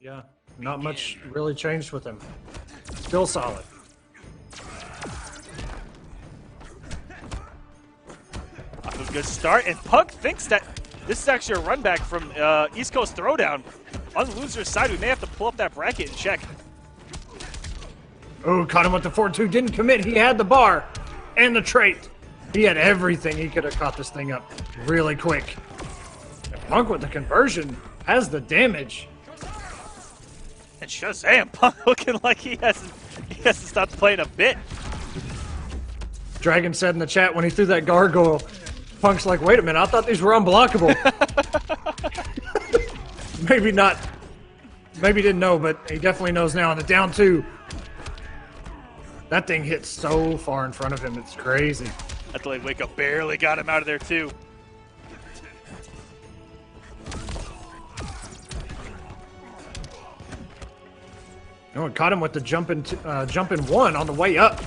Yeah, not much really changed with him. Still solid. Off to a good start, and Punk thinks that this is actually a run back from East Coast Throwdown. On the loser's side, we may have to pull up that bracket and check. Oh, caught him with the 4-2. Didn't commit. He had the bar and the trait. He had everything. He could have caught this thing up really quick. And Punk with the conversion has the damage. And Shazam, Punk looking like he hasn't stopped playing a bit. Dragon said in the chat when he threw that gargoyle, Punk's like, wait a minute, I thought these were unblockable. Maybe not. Maybe didn't know, but he definitely knows now. On the down 2. That thing hit so far in front of him, it's crazy. That delayed wake up barely got him out of there too. No, it caught him with the jumping 1 on the way up,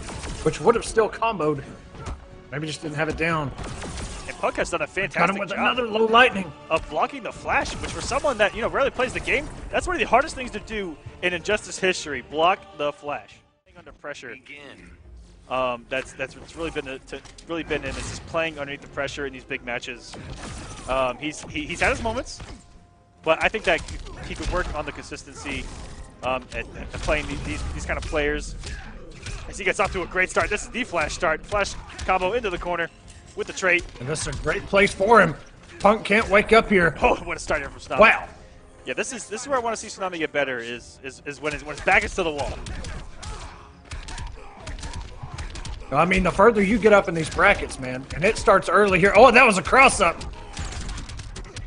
which would have still comboed. Maybe just didn't have it down. And Punk has done a fantastic Caught him with job another low lightning of blocking the flash, which for someone that rarely plays the game, that's one of the hardest things to do in Injustice history. Block the flash. Under pressure. That's what's really been in is just playing underneath the pressure in these big matches. He's had his moments, but I think that he could work on the consistency at playing these kind of players. As he gets off to a great start, this is the flash start. Flash combo into the corner with the trait. And this is a great place for him. Punk can't wake up here. Oh, what a start here from Tsunami. Wow. Yeah, this is where I want to see Tsunami get better. Is when his back is to the wall. I mean, the further you get up in these brackets, man, and it starts early here. Oh, that was a cross-up.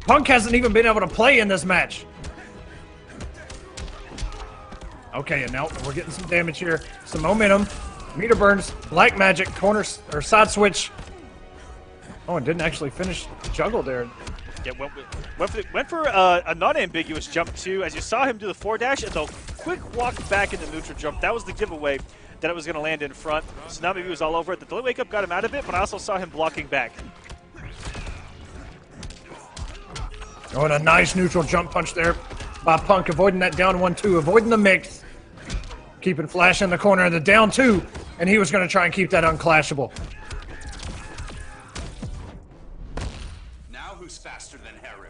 Punk hasn't even been able to play in this match. Okay, and now we're getting some damage here. Some momentum. Meter burns. Black magic. Corner or side switch. Oh, and didn't actually finish juggle there. Yeah, went for a non-ambiguous jump too. As you saw him do the 4-dash and the quick walk back in the neutral jump. That was the giveaway that it was going to land in front. TsunamiV was all over it. The delay wake up got him out of it, but I also saw him blocking back. Oh, and a nice neutral jump punch there by Punk, avoiding that down 1-2, avoiding the mix. Keeping Flash in the corner of the down 2, and he was going to try and keep that unclashable. Now who's faster than Haru?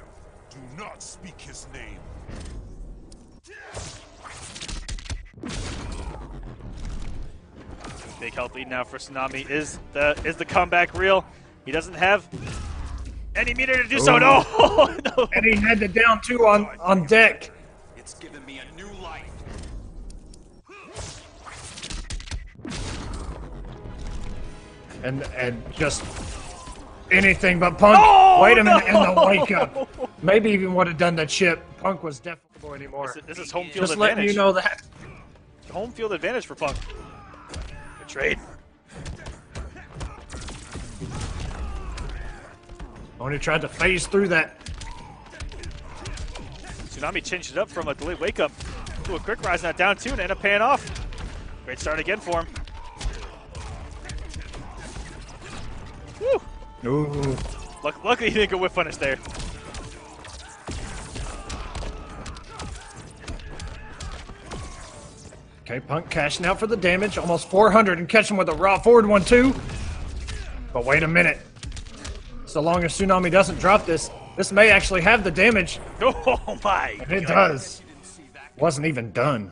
Do not speak his name. Big health lead now for Tsunami. Is the comeback real? He doesn't have any meter to do so. No. No. And he had the down 2 on deck. It's given me a new life. And just anything but Punk. Oh, Wait a minute, no. in the wake up. Maybe even would have done the chip. Punk was definitely anymore. This is home field just advantage. letting you know that. Home field advantage for Punk. Good trade. Only tried to phase through that. Tsunami changed it up from a delayed wake up to a quick rise, now down 2 and end up paying off. Great start again for him. Woo! Ooh. Luckily he didn't go whip punish there. Okay, Punk cashing out for the damage. Almost 400 and catching with a raw forward 1-2. But wait a minute. So long as Tsunami doesn't drop this, this may actually have the damage. Oh my! And it does. Wasn't even done.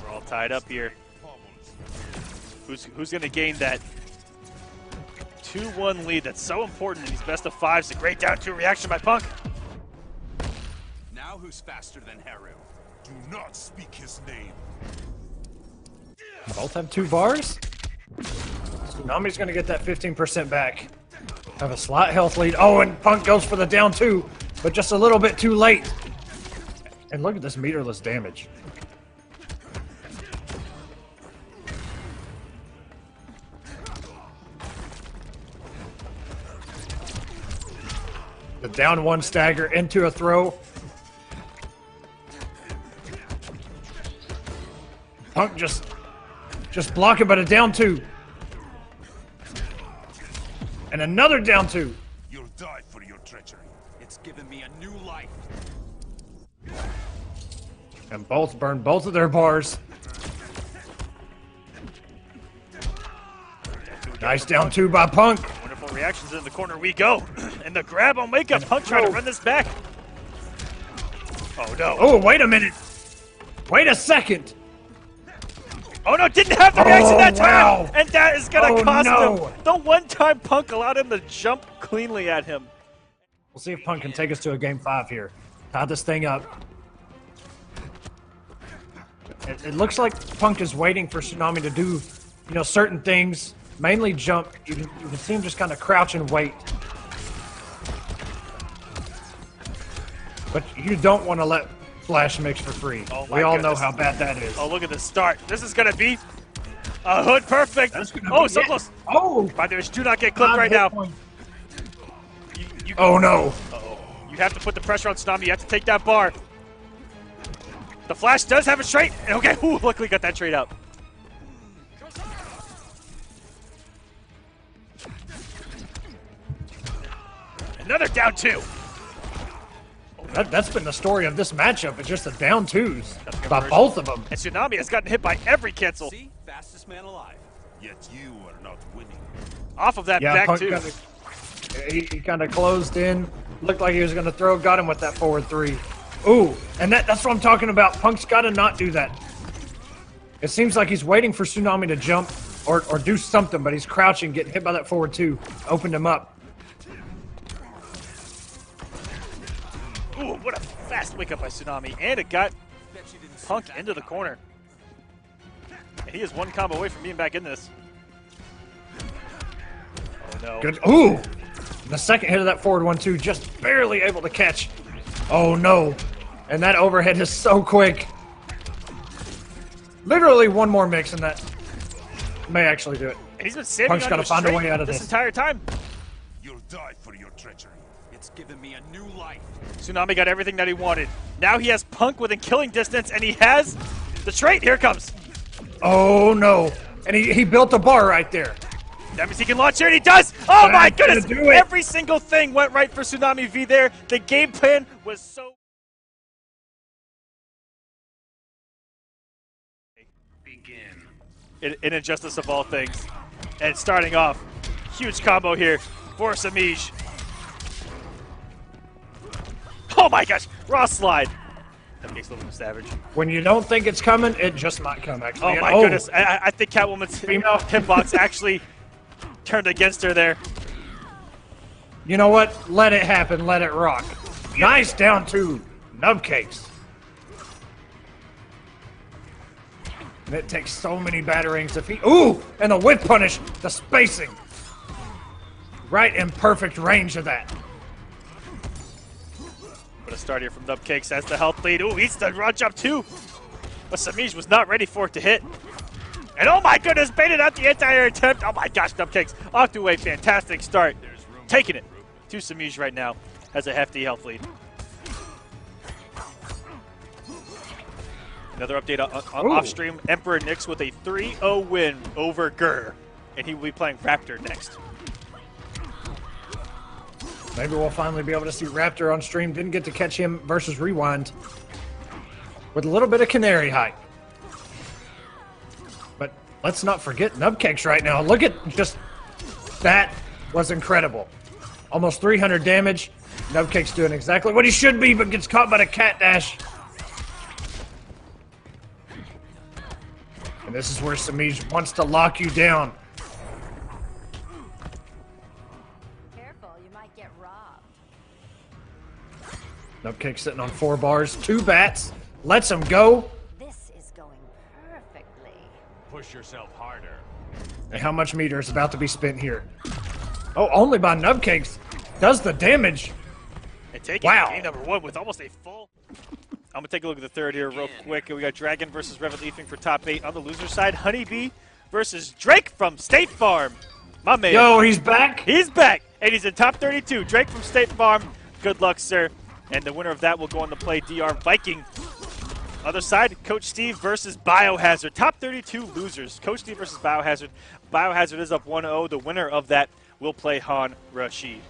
We're all tied up here. Who's going to gain that 2-1 lead that's so important in these best of 5s? A great down 2 reaction by Punk. Now who's faster than Haru? Do not speak his name. Both have 2 bars. Tsunami's going to get that 15% back. Have a slight health lead. Oh, and Punk goes for the down 2, but just a little bit too late. And look at this meterless damage. The down 1 stagger into a throw. Punk just blocking, but a down 2. And another down 2. You'll die for your treachery. It's given me a new life. And both burn both of their bars. Nice down 2 by Punk. Wonderful reactions in the corner we go. And the grab on Makeup. Punk trying to run this back. Oh no. Oh, wait a minute. Wait a second. Oh no, didn't have the reaction that time! Wow. And that is gonna cost no. him. The one-time Punk allowed him to jump cleanly at him. We'll see if Punk can take us to a game 5 here. Tie this thing up. It looks like Punk is waiting for Tsunami to do, certain things. Mainly jump. You can see him just kind of crouch and wait. But you don't want to let Flash mix for free. Oh we all know goodness. how bad that is. Oh, look at the start. This is gonna be a hood perfect. Oh, So close. Oh! By the way, do not get clipped right now. Oh no. You have to put the pressure on Tsunami. You have to take that bar. The Flash does have a trade. Okay, ooh, luckily got that trade out. Another down 2. That's been the story of this matchup. It's just the down 2s by both of them. And Tsunami has gotten hit by every cancel. See? Fastest man alive. Yet you are not winning. Off of that Yeah, back Punk 2. he kind of closed in. Looked like he was going to throw. Got him with that forward 3. Ooh, and that's what I'm talking about. Punk's got to not do that. It seems like he's waiting for Tsunami to jump or do something, but he's crouching, getting hit by that forward 2. Opened him up. Ooh, what a fast wake up by Tsunami. And it got Punk into the corner. And he is one combo away from being back in this. Oh no. Good. Ooh! The second hit of that forward 1-2, just barely able to catch. Oh no. And that overhead is so quick. Literally one more mix and that may actually do it. And he's been saving Punk's onto gotta a find a straight way out of this this. entire time. You'll die for your treachery. It's given me a new life. Tsunami got everything that he wanted. Now he has Punk within killing distance, and he has the trait. Here it comes. Oh no. And he built a bar right there. That means he can launch here, and he does! Oh my That's gonna goodness! do it. Every single thing went right for TsunamiV there. The game plan was so... Begin. In Injustice of all things. And starting off, huge combo here for Semiij. Oh my gosh! Raw slide. That makes a little savage. When you don't think it's coming, it just might come, actually. Oh my goodness. I think Catwoman's Female. hitbox actually turned against her there. You know what? Let it happen. Let it rock. Nice down 2. Nubcakes. And it takes so many batterings to feed. Ooh! And the whip punish. The spacing. Right in perfect range of that. What a start here from Nubcakes as the health lead. Ooh, he's the run jump too. But Semiij was not ready for it to hit. And oh my goodness, baited out the entire attempt. Oh my gosh, Nubcakes off to a fantastic start. Taking it to Semiij right now. Has a hefty health lead. Another update on off stream. Emperor Nix with a 3-0 win over Gur. And he will be playing Raptor next. Maybe we'll finally be able to see Raptor on stream. Didn't get to catch him versus Rewind. With a little bit of Canary hype. But let's not forget Nubcakes right now. Look at just... That was incredible. Almost 300 damage. Nubcakes doing exactly what he should be, but gets caught by the cat dash. And this is where Semiij wants to lock you down. Careful, you might get robbed. Nubcake sitting on 4 bars, 2 bats, lets him go. This is going perfectly. Push yourself harder. And how much meter is about to be spent here? Oh, only by Nubcakes. Does the damage. And taking Wow. game number 1 with almost a full... I'm going to take a look at the third here real quick. We got Dragon versus Revetleafing for top 8. On the loser side, Honeybee versus Drake from State Farm. My man. Yo, he's back. He's back, and he's in top 32. Drake from State Farm. Good luck, sir. And the winner of that will go on to play DR Viking. Other side, Coach Steve versus Biohazard. Top 32 losers. Coach Steve versus Biohazard. Biohazard is up 1-0. The winner of that will play Han Rashid.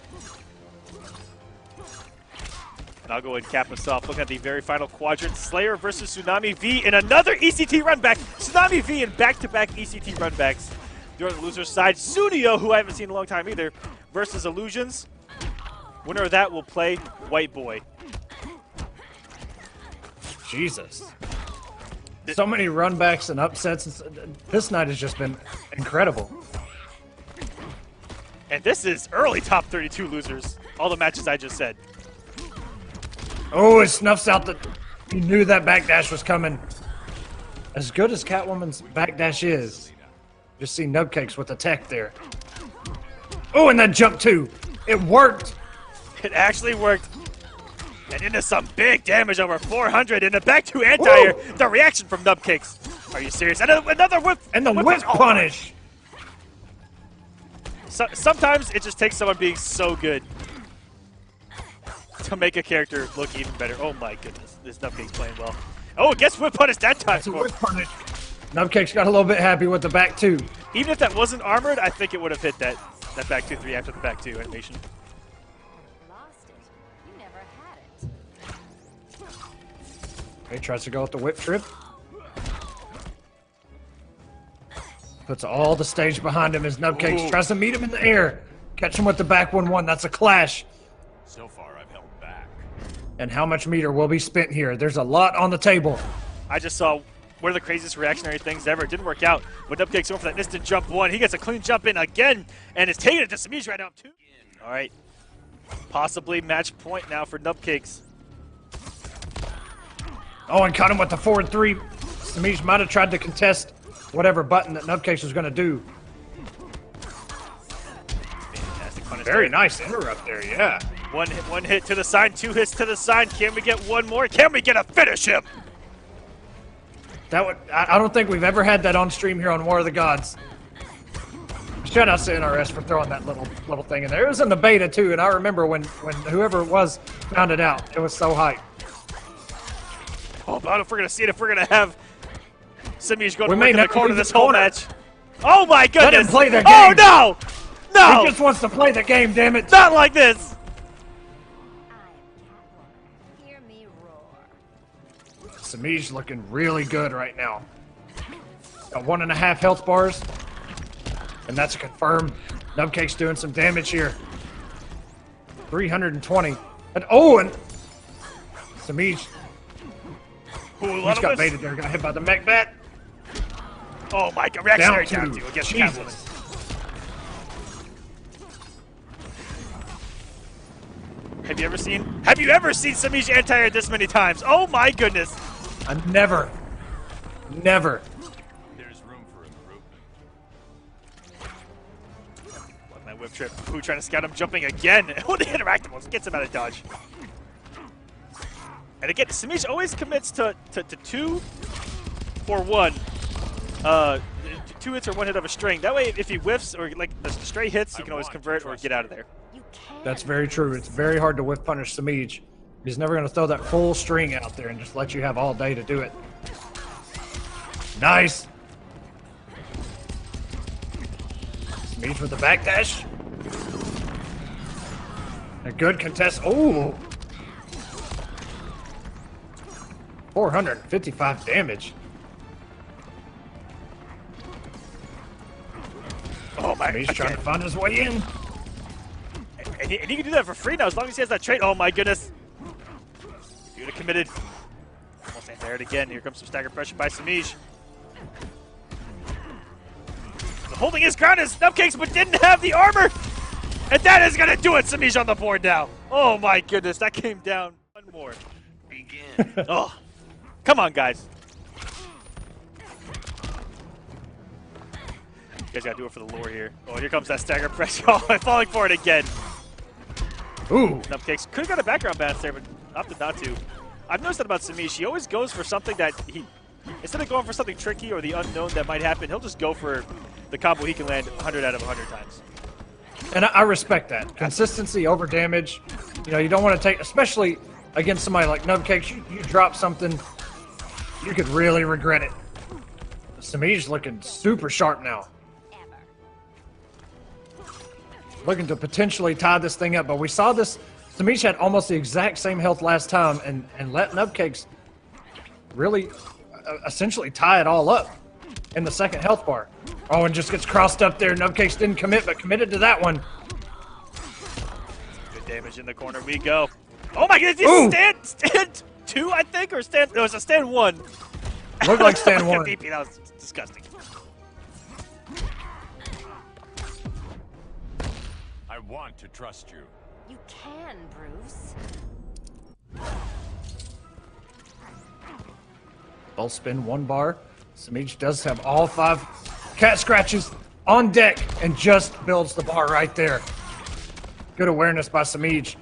And I'll go and cap us off. Looking at the very final quadrant. Slayer versus TsunamiV in another ECT runback. TsunamiV in back-to-back ECT runbacks. They're on the loser's side. Sunio, who I haven't seen in a long time either, versus Illusions. Winner of that will play WhiteBoi. Jesus. So many runbacks and upsets. This night has just been incredible. And this is early top 32 losers. All the matches I just said. Oh, it snuffs out the... You knew that backdash was coming. As good as Catwoman's backdash is, just see Nubcakes with the tech there. Oh, and that jump too. It worked. It actually worked. And into some big damage, over 400, and a back to anti-air. The reaction from Nubcakes. Are you serious? And another whip. And the whip punish. So, sometimes it just takes someone being so good to make a character look even better. Oh my goodness, this Nubcakes playing well. Oh, it gets whip punish that time. It's a whip punish. Nubcakes got a little bit happy with the back two. Even if that wasn't armored, I think it would have hit that back 2-3 after the back 2 animation. Lost it. You never had it. Okay, tries to go with the whip trip. Puts all the stage behind him as Nubcakes tries to meet him in the air. Catch him with the back 1-1. That's a clash. So far, I've held back. And how much meter will be spent here? There's a lot on the table. I just saw one of the craziest reactionary things ever. It didn't work out. But Nubcakes going for that instant jump 1. He gets a clean jump in again, and is taking it to Semiij right now, too. All right. Possibly match point now for Nubcakes. Oh, and caught him with the forward 3. Semiij might have tried to contest whatever button that Nubcakes was going to do. Fantastic punish. Very nice interrupt there, yeah. One hit to the side, 2 hits to the side. Can we get one more? Can we get a finish him? That would, I don't think we've ever had that on stream here on War of the Gods. Shout out to NRS for throwing that little thing in there. It was in the beta too, and I remember when whoever it was found it out. It was so hype. Oh, but if we're gonna see it, if we're gonna have Semiij going We to may work in the not corner leave this the whole corner. match. Oh my goodness! Let him play the Oh game. no! No! He just wants to play the game, damn it! Not like this! I am Catwoman. Hear me roar. Semiij looking really good right now. Got 1.5 health bars. And that's a confirm. Nubcakes doing some damage here. 320. And oh, and Semiij. He's got baited there. Got hit by the mech bat. Oh my god, reactionary Down down two. two against Jesus. Catwoman. Have you ever seen Semiij anti-air this many times? Oh my goodness! I never. There's room for improvement. Love my whip trip. Who trying to scout him, jumping again. Oh, the interactables gets him out of dodge. And again, Semiij always commits to 2 or 1. 2 hits or 1 hit of a string. That way, if he whiffs or like the stray hits, he can always convert or get out of there. You can't. That's very true. It's very hard to whiff punish Semiij. He's never going to throw that full string out there and just let you have all day to do it. Nice. Semiij with the backdash. A good contest. Oh. 455 damage. Oh my! He's trying to find his way in. And he can do that for free now as long as he has that trait. Oh my goodness! If you would have committed, almost anti it again. Here comes some stagger pressure by Semiij. Holding his ground is Nubcakes, but didn't have the armor, and that is gonna do it. Semiij on the board now. Oh my goodness, that came down. One more. Begin. Oh, come on, guys. You guys gotta do it for the lore here. Oh, here comes that stagger pressure. Oh, I'm falling for it again. Ooh. Nubcakes could have got a background bounce there, but opted not to. I've noticed that about Semiij. He always goes for something that instead of going for something tricky or the unknown that might happen, he'll just go for the combo he can land 100 out of 100 times. And I respect that. Consistency over damage. You know, you don't want to take, especially against somebody like Nubcakes, you drop something, you could really regret it. Semiij's looking super sharp now. looking to potentially tie this thing up, but we saw this. Semiij had almost the exact same health last time and let Nubcakes really essentially tie it all up in the second health bar. Oh, and just gets crossed up there. Nubcakes didn't commit, but committed to that one. Good damage in the corner. We go. Oh my goodness! Stand 2, I think, or stand. No, it's a stand 1. Looked like stand 1. VP, that was disgusting. I want to trust you. You can, Bruce. Ball spin 1 bar. Semiij does have all 5 cat scratches on deck and just builds the bar right there. Good awareness by Semiij.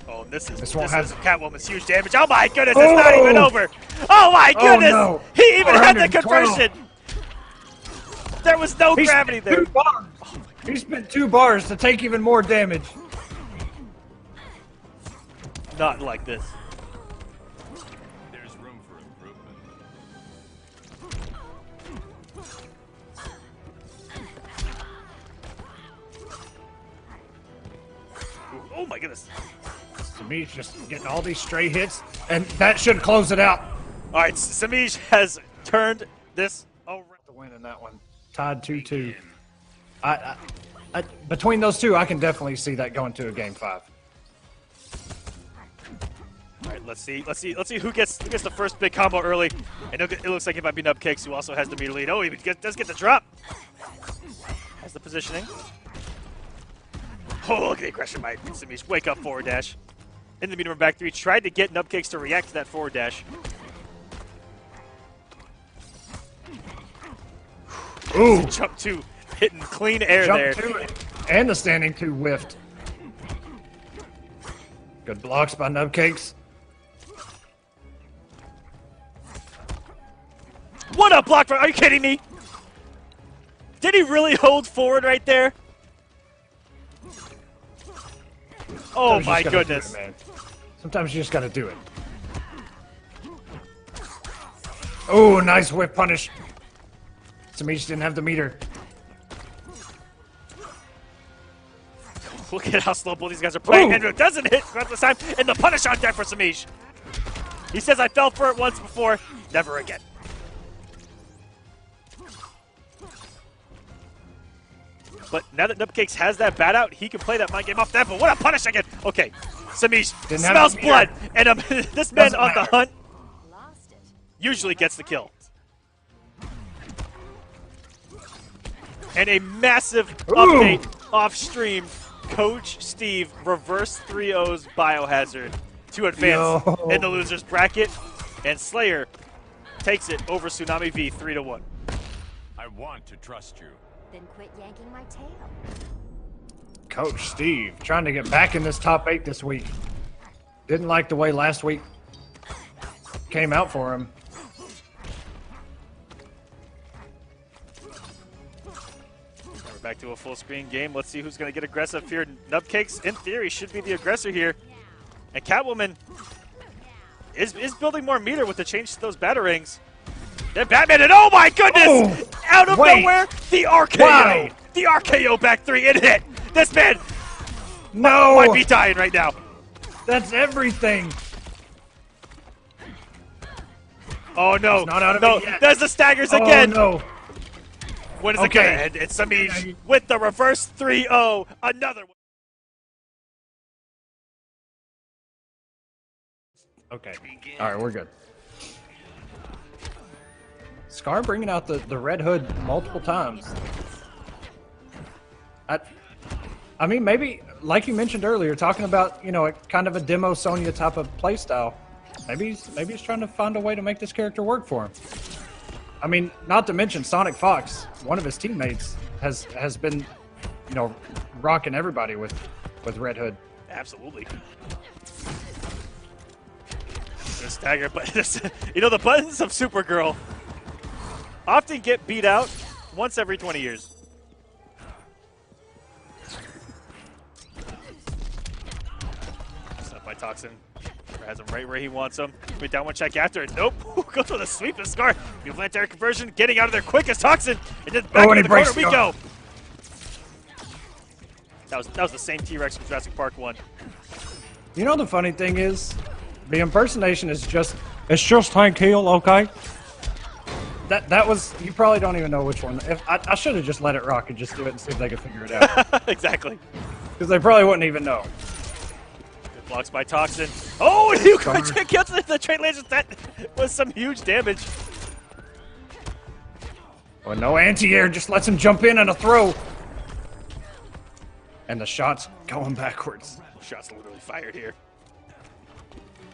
Oh, this is Catwoman's huge damage. Oh my goodness, it's not even over. Oh my goodness! No. He even had the conversion. There was no gravity there. 2 bars. He spent 2 bars to take even more damage. Not like this. There's room for improvement. Oh my goodness. Semiij just getting all these stray hits, and that should close it out. All right, Semiij has turned this around. The win in that one. Tied 2-2. Between those two, I can definitely see that going to a game 5. All right, let's see who gets the first big combo early. And it looks like it might be Nubcakes, who also has the meter lead. Oh, he does get the drop. Has the positioning. Oh, look at the aggression by Semiij. Wake up forward dash. In the meter room back 3, tried to get Nubcakes to react to that forward dash. Ooh. Jump 2, hitting clean air Jump there. 2 and the standing 2 whiffed. Good blocks by Nubcakes. What a block for, are you kidding me? Did he really hold forward right there? Oh my goodness. Man. Sometimes you just gotta do it. Oh, nice whip punish. Semiij didn't have the meter. Look at how slow both these guys are playing. Andrew doesn't hit this time, and the punish on deck for Semiij. He says, I fell for it once before, never again. But now that Nubcakes has that bat out, he can play that mind game off that, but what a punish again. Okay, Semiij smells blood, and this man on the hunt usually gets the kill. And a massive update off stream. Coach Steve reverse 3-0's Biohazard to advance in the losers bracket, and Slayer takes it over TsunamiV 3-1. I want to trust you. Then quit yanking my tail. Coach Steve trying to get back in this top 8 this week. Didn't like the way last week came out for him. We're back to a full screen game. Let's see who's going to get aggressive here. Nubcakes, in theory, should be the aggressor here. And Catwoman is building more meter with the change to those batarangs. Then Batman, and oh my goodness! Out of nowhere, the RKO! Wow. The RKO back 3, it hit! This man No! might be dying right now. That's everything. Oh no, Not out of no, it yet. there's the staggers again! Oh no. When is it gonna end? It's Semiij with the reverse 3-0, another one. Okay. All right, we're good. Scar bringing out the Red Hood multiple times. I mean, maybe, like you mentioned earlier, talking about, you know, kind of a demo Sonya type of playstyle. Maybe he's trying to find a way to make this character work for him. I mean, not to mention Sonic Fox, one of his teammates, has been, you know, rocking everybody with Red Hood. Absolutely. The stagger, but this, you know, the buttons of Supergirl often get beat out once every 20 years. Set by Toxin. Has him right where he wants him. Wait, down one check after it. Nope. Goes for the sweep and Scar. New planetary conversion, getting out of there quick as Toxin. And then back into the corner we go. That was the same T-Rex from Jurassic Park 1. You know the funny thing is, the impersonation is it's just Hank Hill, okay? That was, you probably don't even know which one. If I should have just let it rock and just do it and see if they could figure it out. Exactly. Because they probably wouldn't even know. Good blocks by Toxin. Oh, and you killed the train lasers. That was some huge damage. Well, no anti-air, just lets him jump in and a throw. And the shot's going backwards. Shots literally fired here.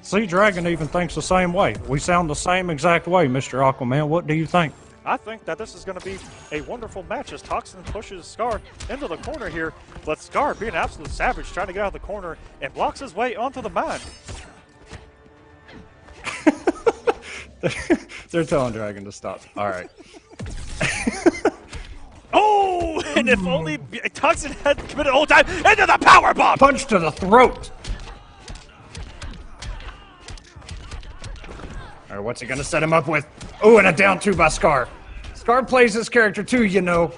Sea Dragon even thinks the same way. We sound the same exact way, Mr. Aquaman. What do you think? I think that this is going to be a wonderful match as Toxin pushes Scar into the corner here. But Scar, being an absolute savage, trying to get out of the corner and blocks his way onto the mine. They're telling Dragon to stop. All right. Oh, and if only Toxin had committed the whole time into the power bomb. Punch to the throat. All right, what's he gonna set him up with? Oh, and a down 2 by Scar. Scar plays this character too, you know.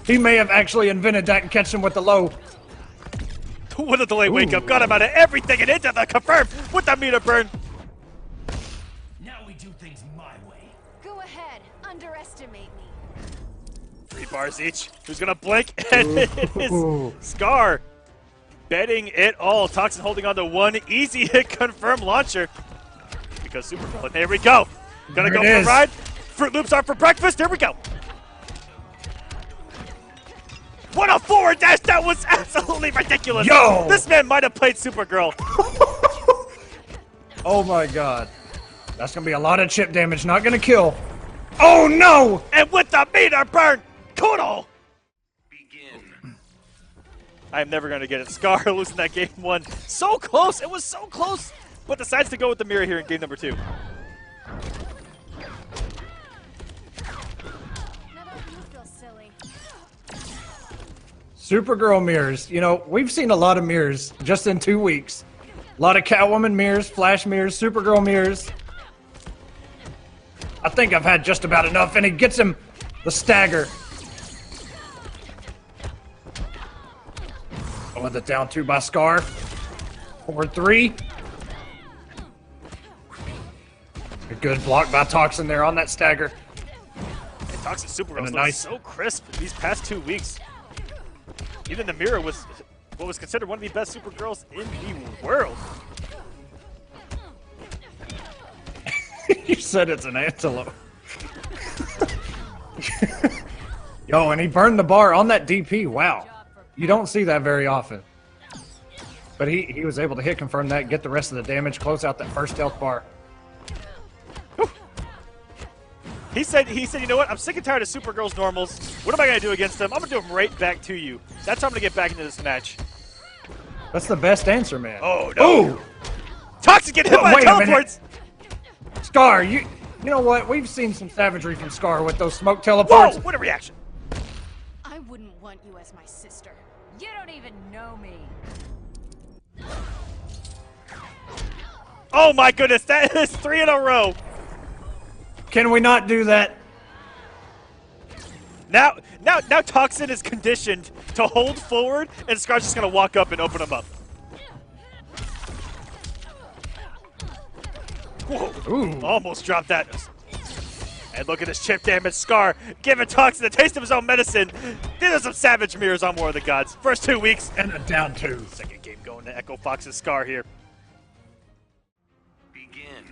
He may have actually invented that and catch him with the low. What a delay wake up. Got him out of everything and into the confirm with the meter burn. Now we do things my way. Go ahead, underestimate me. 3 bars each. Who's gonna blink? And it is Scar betting it all. Toxin holding on to one easy hit confirm launcher. Because Supergirl, and here we go. Gonna go for a ride. Fruit Loops are for breakfast. Here we go. What a forward dash. That was absolutely ridiculous. Yo! This man might have played Supergirl. Oh my god. That's gonna be a lot of chip damage, not gonna kill. Oh no! And with the meter burn, Kudo! Begin. I am never gonna get it. Scar losing that game 1. So close. It was so close. But decides to go with the mirror here in game number 2. Now don't you feel silly? Supergirl mirrors. You know, we've seen a lot of mirrors just in 2 weeks. A lot of Catwoman mirrors, Flash mirrors, Supergirl mirrors. I think I've had just about enough, and he gets him the stagger. Oh, and the down 2 by Scar. Forward 3. A good block by Toxin there on that stagger. And Toxin Supergirl is nice. so crisp these past 2 weeks. Even the mirror was what was considered one of the best Supergirls in the world. You said it's an antelope. Yo, and he burned the bar on that DP. Wow. You don't see that very often. But he was able to hit confirm that, get the rest of the damage, close out that first health bar. He said, you know what? I'm sick and tired of Supergirl's normals. What am I going to do against them? I'm going to do them right back to you. That's how I'm going to get back into this match. That's the best answer, man. Oh, no. Ooh! Toxin getting hit by Wait a minute. teleports. Scar, you know what? We've seen some savagery from Scar with those smoke teleports. Whoa, what a reaction. I wouldn't want you as my sister. You don't even know me. Oh, my goodness. That is 3 in a row. Can we not do that? Now Toxin is conditioned to hold forward, and Scar's just going to walk up and open him up. Whoa. Ooh. Almost dropped that. And look at this chip damage. Scar giving Toxin a taste of his own medicine. These are some savage mirrors on War of the Gods. First 2 weeks. And a down 2. Second game going to Echo Fox's Scar here. Begin.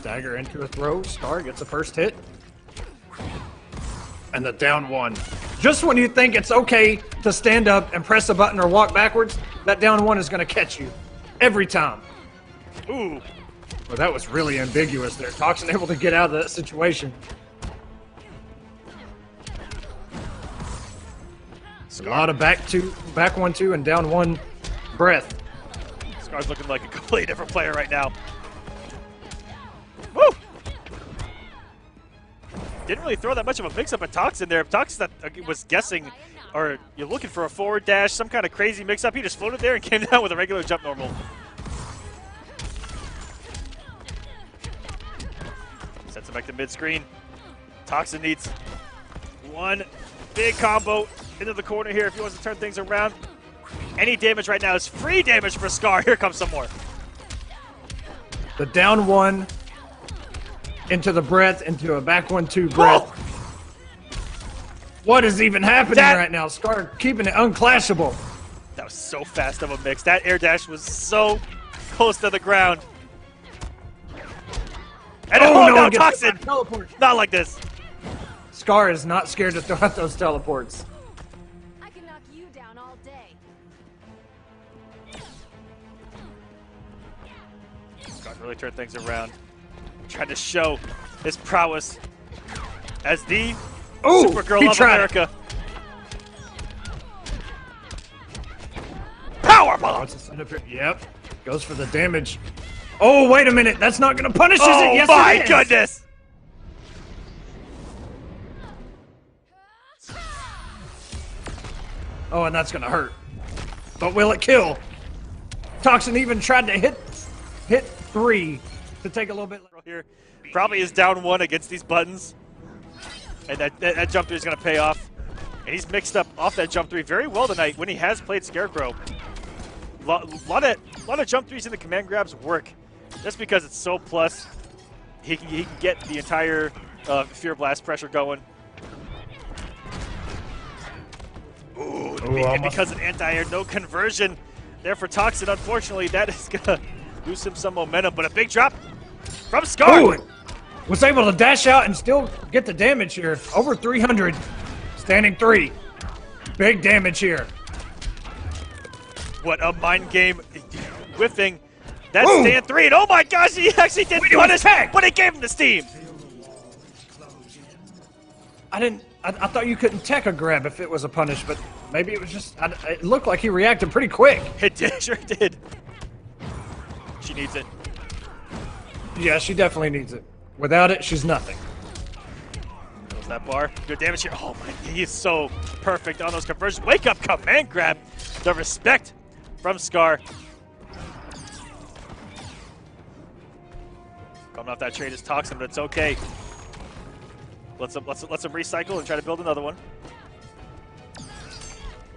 Dagger into a throw. Scar gets the first hit. And the down 1. Just when you think it's okay to stand up and press a button or walk backwards, that down 1 is going to catch you. Every time. Ooh. Well, that was really ambiguous there. Toxin able to get out of that situation. A lot of back 1-2 and down 1 breath. Scar's looking like a completely different player right now. Woo! Didn't really throw that much of a mix-up at Toxin there. Toxin was guessing, or you're looking for a forward dash, some kind of crazy mix-up. He just floated there and came down with a regular jump normal. Sets him back to mid-screen. Toxin needs one big combo into the corner here if he wants to turn things around. Any damage right now is free damage for Scar. Here comes some more. The down one into the breath, into a back 1-2 breath. Whoa! What is even happening right now? Scar keeping it unclashable. That was so fast of a mix. That air dash was so close to the ground. And no, Toxin! Not like this. Scar is not scared to throw out those teleports. I can knock you down all day. Scar really turned things around. Trying to show his prowess as the Supergirl of America. Powerbomb! Yep. Goes for the damage. Oh, wait a minute. That's not going to punish, is it? Yes, my it is. goodness! Oh, and that's going to hurt. But will it kill? Toxin even tried to hit 3 to take a little bit. Here, probably is down 1 against these buttons. And that jump 3 is going to pay off. And he's mixed up off that jump 3 very well tonight when he has played Scarecrow. Lot of jump 3s in the command grabs work. Just because it's so plus, he can get the entire Fear Blast pressure going. Ooh, and because of anti-air, no conversion there for Toxin. Unfortunately, that is going to lose him some momentum. But a big drop from Scar. Ooh, was able to dash out and still get the damage here. Over 300. Standing 3. Big damage here. What a mind game whiffing. That's stand 3. And oh my gosh, he actually did punish, but it gave him the steam. I thought you couldn't tech a grab if it was a punish, but maybe it was just, it looked like he reacted pretty quick. It did, sure did. She needs it. Yeah, she definitely needs it. Without it, she's nothing. Goes that bar. Good damage here. Oh my, he is so perfect on those conversions. Wake up command grab. The respect from Scar. Coming off that trade is Toxin, but it's okay. Let's him recycle and try to build another one.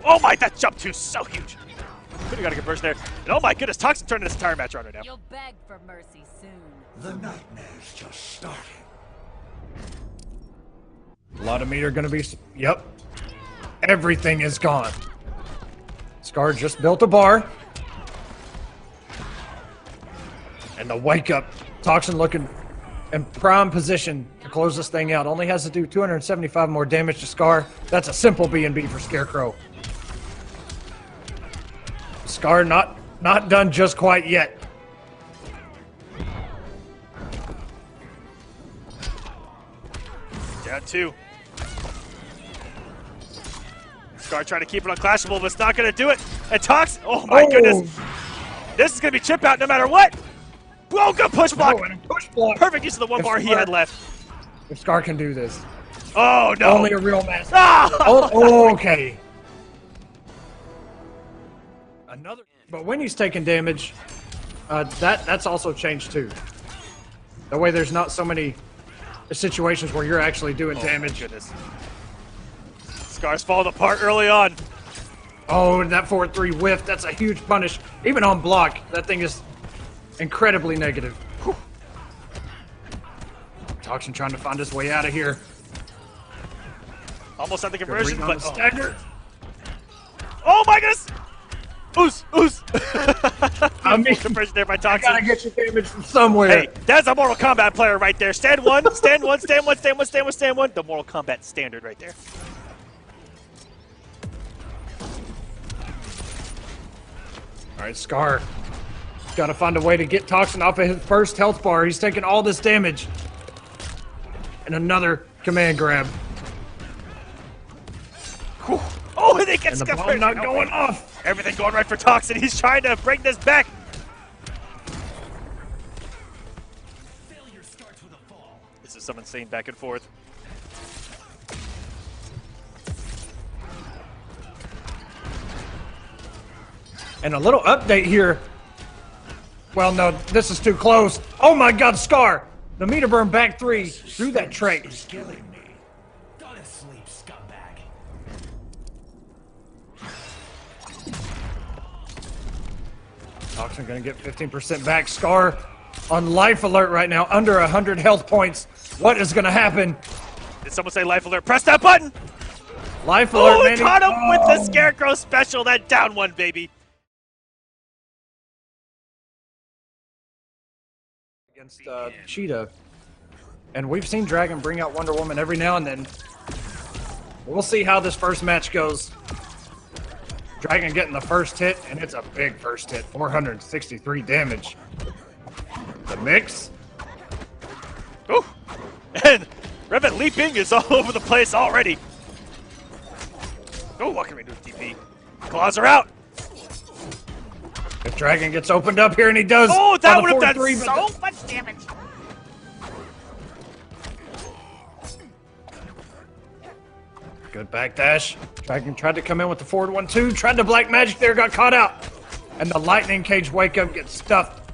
Oh my, that jump 2 is so huge. Could have got a conversion there. And oh my goodness, Toxin turned this entire match around right now. You'll beg for mercy soon. The nightmare's just starting. A lot of meat are going to be... Yep. Everything is gone. Scar just built a bar. And the wake up. Toxin looking in prime position to close this thing out. Only has to do 275 more damage to Scar. That's a simple B&B for Scarecrow. Scar not done just quite yet. Down 2. Scar trying to keep it unclashable, but it's not going to do it. And Toxin, oh my goodness. This is going to be chip out no matter what. Oh, good push block. Push block. Perfect use of the one bar he had left. If Scar can do this. Oh, no. Only a real master. Ah! Oh, okay. Another. But when he's taking damage, that's also changed too. That way there's not so many situations where you're actually doing damage. Goodness. Scar's falling apart early on. Oh, and that 4-3 whiff, that's a huge punish. Even on block, that thing is incredibly negative. Whew. Toxin trying to find his way out of here. Almost had the conversion, but stagger. Oh my goodness! Ooze! I mean, conversion there by you Toxin. gotta get your damage from somewhere. Hey, that's a Mortal Kombat player right there. Stand 1, stand 1, stand 1, stand 1, stand 1, stand 1. The Mortal Kombat standard right there. All right, Scar. Got to find a way to get Toxin off of his first health bar. He's taking all this damage. And another command grab. Whew. Oh, and it gets and the bomb not going off. Everything going right for Toxin. He's trying to bring this back. Failure starts with a fall. This is some insane back and forth. And a little update here. Well, no, this is too close. Oh my God, Scar! The meter burn back 3 through that trait. Is killing me. Toxin gonna get 15% back. Scar on life alert right now, under 100 health points. What is gonna happen? Did someone say life alert? Press that button! Life alert, Oh, man. he caught him with the Scarecrow special. That down one, baby. Against Cheetah. And we've seen Dragon bring out Wonder Woman every now and then. We'll see how this first match goes. Dragon getting the first hit, and it's a big first hit. 463 damage. The mix. Ooh. And Revetleafing is all over the place already. Oh, what can we do with DP? Claws are out. If Dragon gets opened up here, and he does. Oh, that would have done 4-3, so much damage. Good backdash. Dragon tried to come in with the forward 1-2. Tried to black magic there, got caught out. And the lightning cage wake up gets stuffed.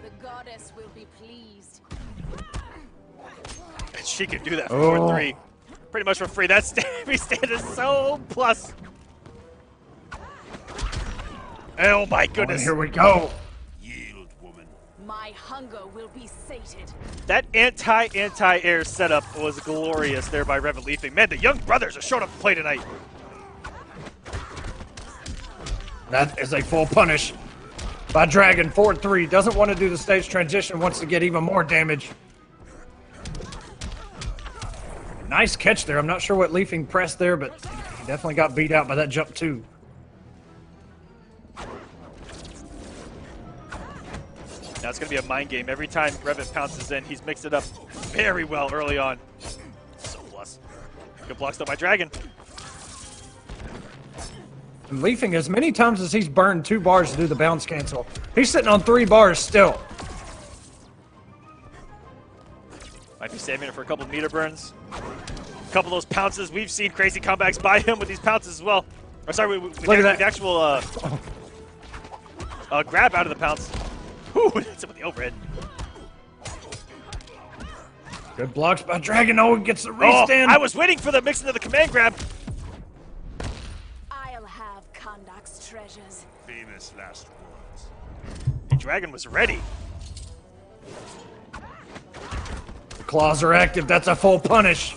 The goddess will be pleased. And she can do that for 4-3. Pretty much for free. That stand is so plus. Oh my goodness. Here we go. Yield, woman. My hunger will be sated. That anti-air setup was glorious there by Revetleafing. Man, the young brothers are showing up to play tonight. That is a full punish by Dragon. 4-3. Doesn't want to do the stage transition. Wants to get even more damage. Nice catch there. I'm not sure what Leafing pressed there, but he definitely got beat out by that jump too. Now it's going to be a mind game. Every time Revet pounces in, he's mixed it up very well early on. So plus. Good blocks though by Dragon. And Leafing, as many times as he's burned 2 bars to do the bounce cancel, he's sitting on 3 bars still. Might be saving it for a couple of meter burns. A couple of those pounces. We've seen crazy comebacks by him with these pounces as well. Or sorry, with the actual grab out of the pounce. Whew, that's it with the overhead. Good blocks by Dragon. Oh, he gets the restand. I was waiting for the mix into the command grab. I'll have Kandak's treasures. Famous last words. And Dragon was ready. The claws are active. That's a full punish.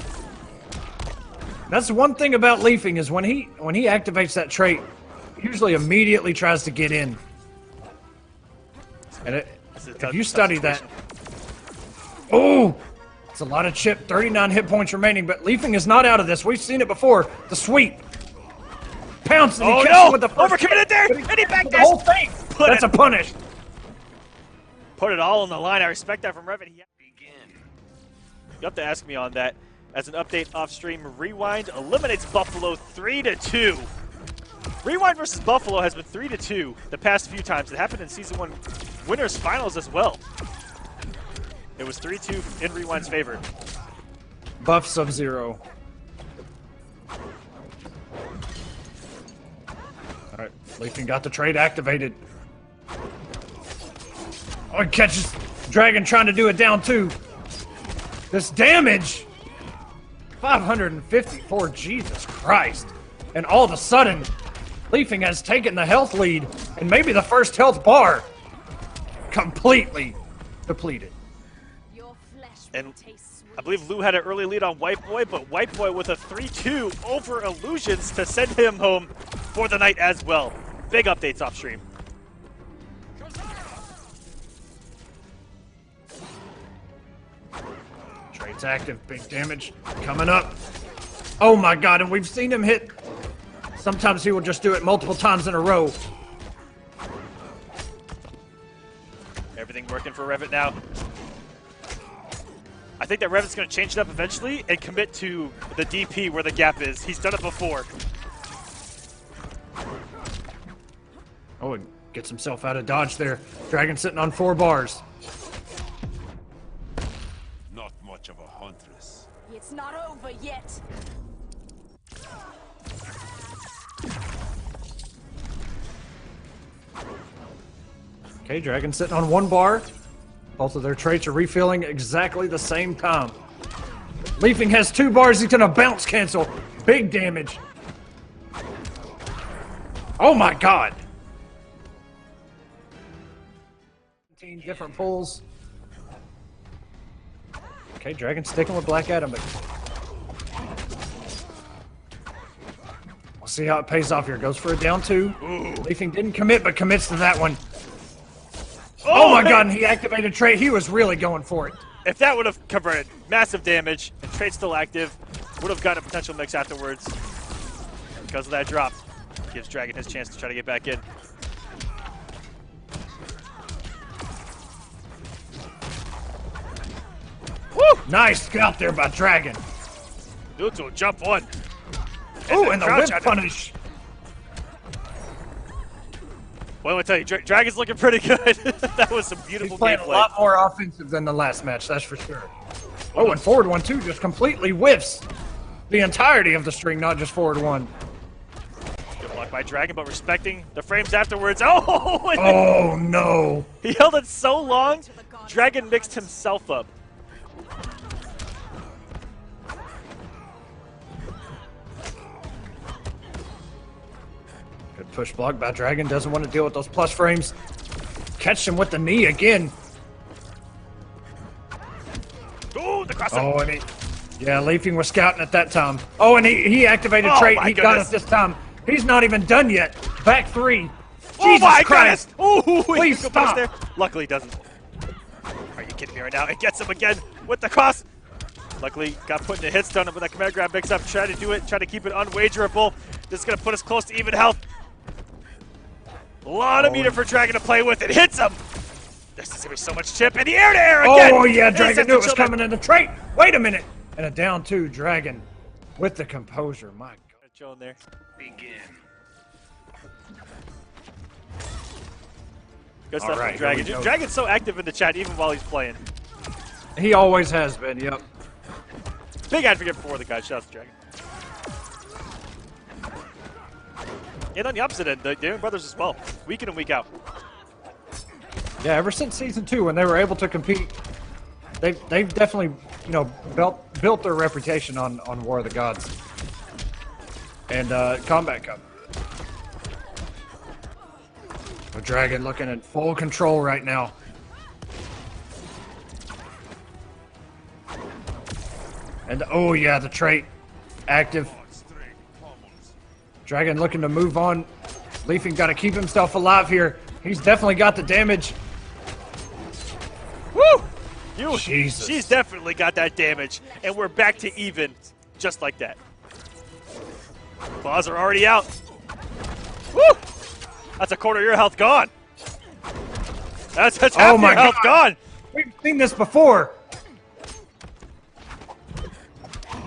That's one thing about Leafing is when he activates that trait, he usually immediately tries to get in. And if you study that, oh, it's a lot of chip. 39 hit points remaining, but Leafing is not out of this. We've seen it before. The sweep. Pounce. And he catches with the first overcommitted there, and he backdashed. the whole thing. That's a punish. Put it all on the line. I respect that from Revet. You have to ask me on that. As an update off stream, Rewind eliminates Buffalo 3-2. Rewind versus Buffalo has been 3-2 the past few times. It happened in Season 1 Winners Finals as well. It was 3-2 in Rewind's favor. Buff Sub-Zero. Alright, Leafing got the trade activated. Oh, he catches Dragon trying to do it down too. This damage! 554, Jesus Christ. And all of a sudden, Leafing has taken the health lead, and maybe the first health bar completely depleted. Your flesh And will taste sweet. I believe Lou had an early lead on WhiteBoi, but WhiteBoi with a 3-2 over Illusions to send him home for the night as well. Big updates off stream. Trade's active, big damage coming up. Oh my god, and we've seen him hit. Sometimes he will just do it multiple times in a row. Everything working for Revet now. I think that Revet's going to change it up eventually and commit to the DP where the gap is. He's done it before. Oh, and gets himself out of dodge there. Dragon sitting on 4 bars. Not much of a huntress. It's not over yet. Okay, Dragon sitting on 1 bar. Both of their traits are refilling exactly the same time. Leafing has 2 bars. He's gonna bounce cancel. Big damage. Oh my god. different pulls. Okay, Dragon sticking with Black Adam, but we'll see how it pays off here. Goes for a down 2. Leafing didn't commit, but commits to that one. Oh my god, and he activated trait. He was really going for it. If that would have converted, massive damage, and trade's still active, would have gotten a potential mix afterwards. Because of that drop, gives Dragon his chance to try to get back in. Woo! Nice scout there by Dragon. Beetle jump 1. Oh, and the whip punish. Well, I tell you, Dragon's looking pretty good. That was some beautiful He's playing gameplay. a lot more offensive than the last match, that's for sure. Oh, and forward 1-2 just completely whiffs the entirety of the string, not just forward 1. Good block by Dragon, but respecting the frames afterwards. Oh! Oh, no. He held it so long, Dragon mixed himself up. Good push block by Dragon. Doesn't want to deal with those plus frames. Catch him with the knee again. Ooh, the cross. Oh, and yeah, Leafing was scouting at that time. Oh, and he activated trait. He got it this time. He's not even done yet. Back 3. Oh Jesus my Christ. goodness! Ooh, Please stop. There. Luckily, he doesn't. Are you kidding me right now? It gets him again with the cross. Luckily, got put in a hit stun, but that command grab picks up. Try to do it. Try to keep it unwagerable. This is going to put us close to even health. A lot of meter for Dragon to play with. It hits him. This is going to be so much chip in the air again. Oh, yeah, Dragon knew it was coming in the trait. Wait a minute. And a down 2, Dragon with the composure. My God. Chilling there. Begin. Good stuff right, from Dragon. here we go. Dragon's so active in the chat even while he's playing. He always has been, yep. Big advocate for the guy. Shout out to Dragon. And on the opposite end, the Daring Brothers as well. Week in and week out. Yeah, ever since Season 2, when they were able to compete, they've definitely, you know, built their reputation on War of the Gods and Combat Cup. The Dragon looking at full control right now. And oh yeah, the trait active. Dragon looking to move on. Leafing got to keep himself alive here. He's definitely got the damage. Woo! Jesus. She's definitely got that damage, and we're back to even, just like that. Claws are already out. Woo! That's a quarter of your health gone. That's half your health gone. We've seen this before.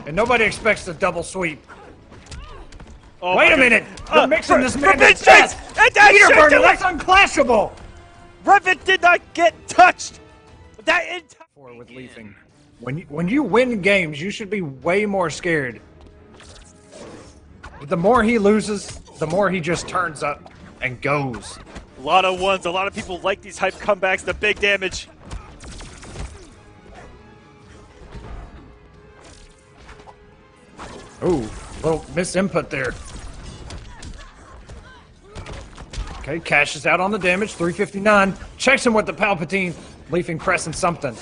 And nobody expects the double sweep. Oh Wait a minute! They're mixing this man to Revit death! and that Peter shit Burner, to that's unclashable! Revit did not get touched. That For with Leafing. When you win games, you should be way more scared. The more he loses, the more he just turns up and goes. A lot of ones. A lot of people like these hype comebacks. The big damage. Ooh, little misinput there. Okay, cashes out on the damage, 359. Checks him with the Palpatine. Leafing pressing something.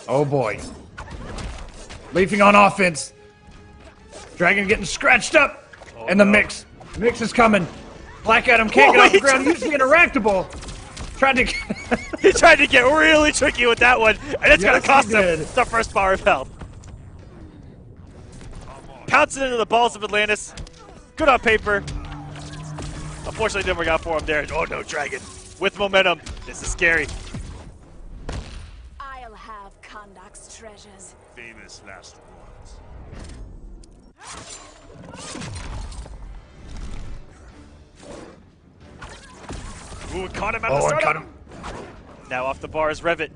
Oh boy. Leafing on offense. Dragon getting scratched up. And the mix. Mix is coming. Black Adam can't get off the ground. Usually interactable. Tried to He tried to get really tricky with that one, and it's going to cost him did. the first bar of health. Pounces into the balls of Atlantis. Good on paper. Unfortunately, didn't work out for him there. Oh no, Dragon. With momentum. This is scary. I'll have Kandak's treasures. Famous last words. Ooh, caught him at the Oh, and startup. cut him. Now off the bar is Revit.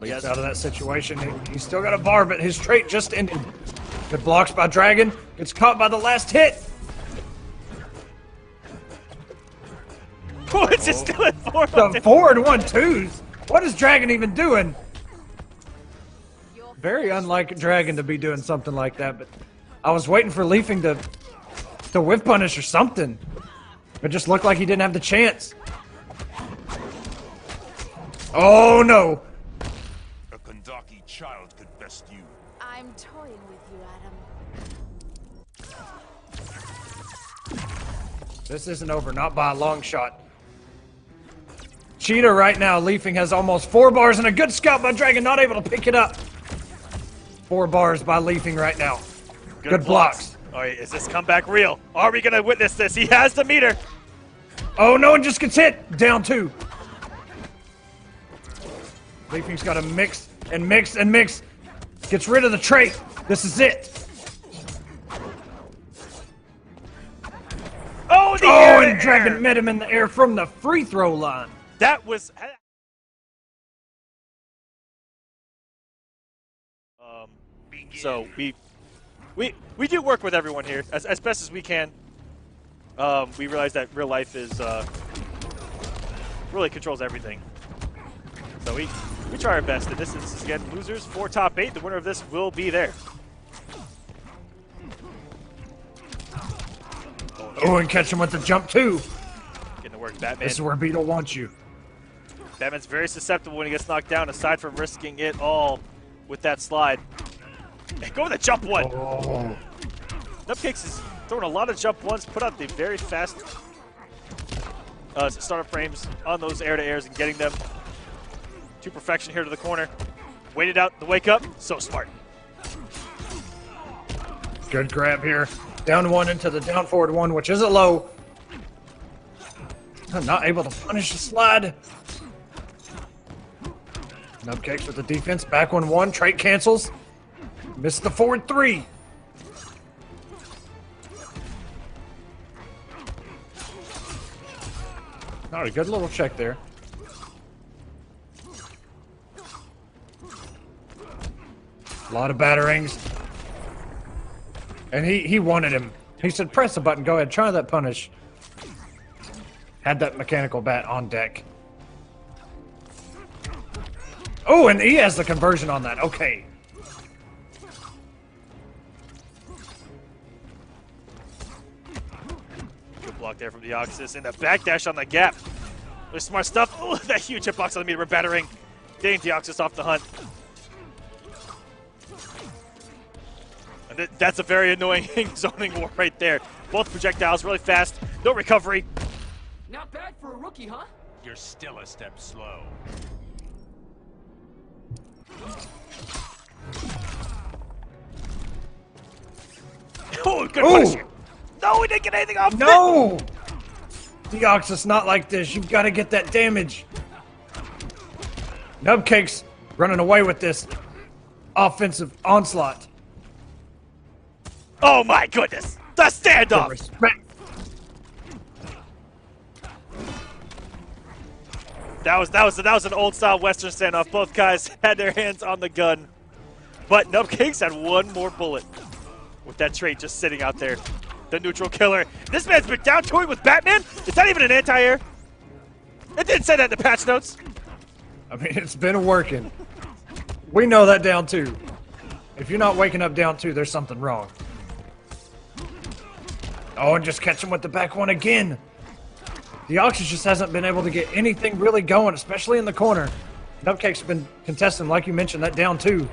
Leaps out of that situation. He's still got a bar, but his trait just ended. Good blocks by Dragon. Gets caught by the last hit. Oh, it's just still at 4. The forward 1-2s. What is Dragon even doing? Very unlike Dragon to be doing something like that, but I was waiting for Leafing to whiff punish or something. It just looked like he didn't have the chance. Oh no! A Kandaki child could best you. I'm toying with you, Adam. This isn't over, not by a long shot. Cheetah right now, Leafing has almost 4 bars and a good scout by Dragon, not able to pick it up. 4 bars by Leafing right now. Good blocks. All right, is this comeback real? Are we gonna witness this? He has the meter. Oh, no one just gets hit. Down 2. Leafing's got to mix and mix and mix. Gets rid of the trait. This is it. Oh, and Dragon met him in the air from the free throw line. That was. So we do work with everyone here as best as we can. We realize that real life is really controls everything. So we try our best. And this is again losers for top 8. The winner of this will be there. Oh, and catch him with the jump too. Getting to work, Batman. This is where Beetle wants you. Batman's very susceptible when he gets knocked down, aside from risking it all with that slide. Hey, go with the jump one. Oh. Nubcakes is throwing a lot of jump ones, put out the very fast startup frames on those air-to-airs and getting them to perfection here to the corner. Waited out the wake up, so smart. Good grab here. Down 1 into the down forward 1, which isn't low. Not able to punish the slide. Nubcakes with the defense. Back 1-1. Trait cancels. Missed the forward 3. All right, good little check there. A lot of batterings. And he wanted him. He said, press the button, go ahead, try that punish. Had that mechanical bat on deck. Oh, and he has the conversion on that. Okay. Good block there from Deoxys, and the backdash on the gap. There's smart stuff. Oh, that huge hitbox on the meter. We're battering. Getting Deoxys off the hunt. And that's a very annoying zoning war right there. Both projectiles really fast. No recovery. Not bad for a rookie, huh? You're still a step slow. Oh, good punish. No, we didn't get anything off. No! Deoxys, not like this. You've got to get that damage. Nubcakes running away with this offensive onslaught. Oh my goodness! The standoff! Respect. That was an old style Western standoff. Both guys had their hands on the gun, but Nubcakes had one more bullet with that trait just sitting out there. The neutral killer. This man's been down toying with Batman. Is that even an anti-air? It didn't say that in the patch notes. I mean, it's been working. We know that down 2. If you're not waking up down 2, there's something wrong. Oh, and just catch him with the back 1 again. Deoxys just hasn't been able to get anything really going, especially in the corner. Nubcake's been contesting, like you mentioned, that down 2.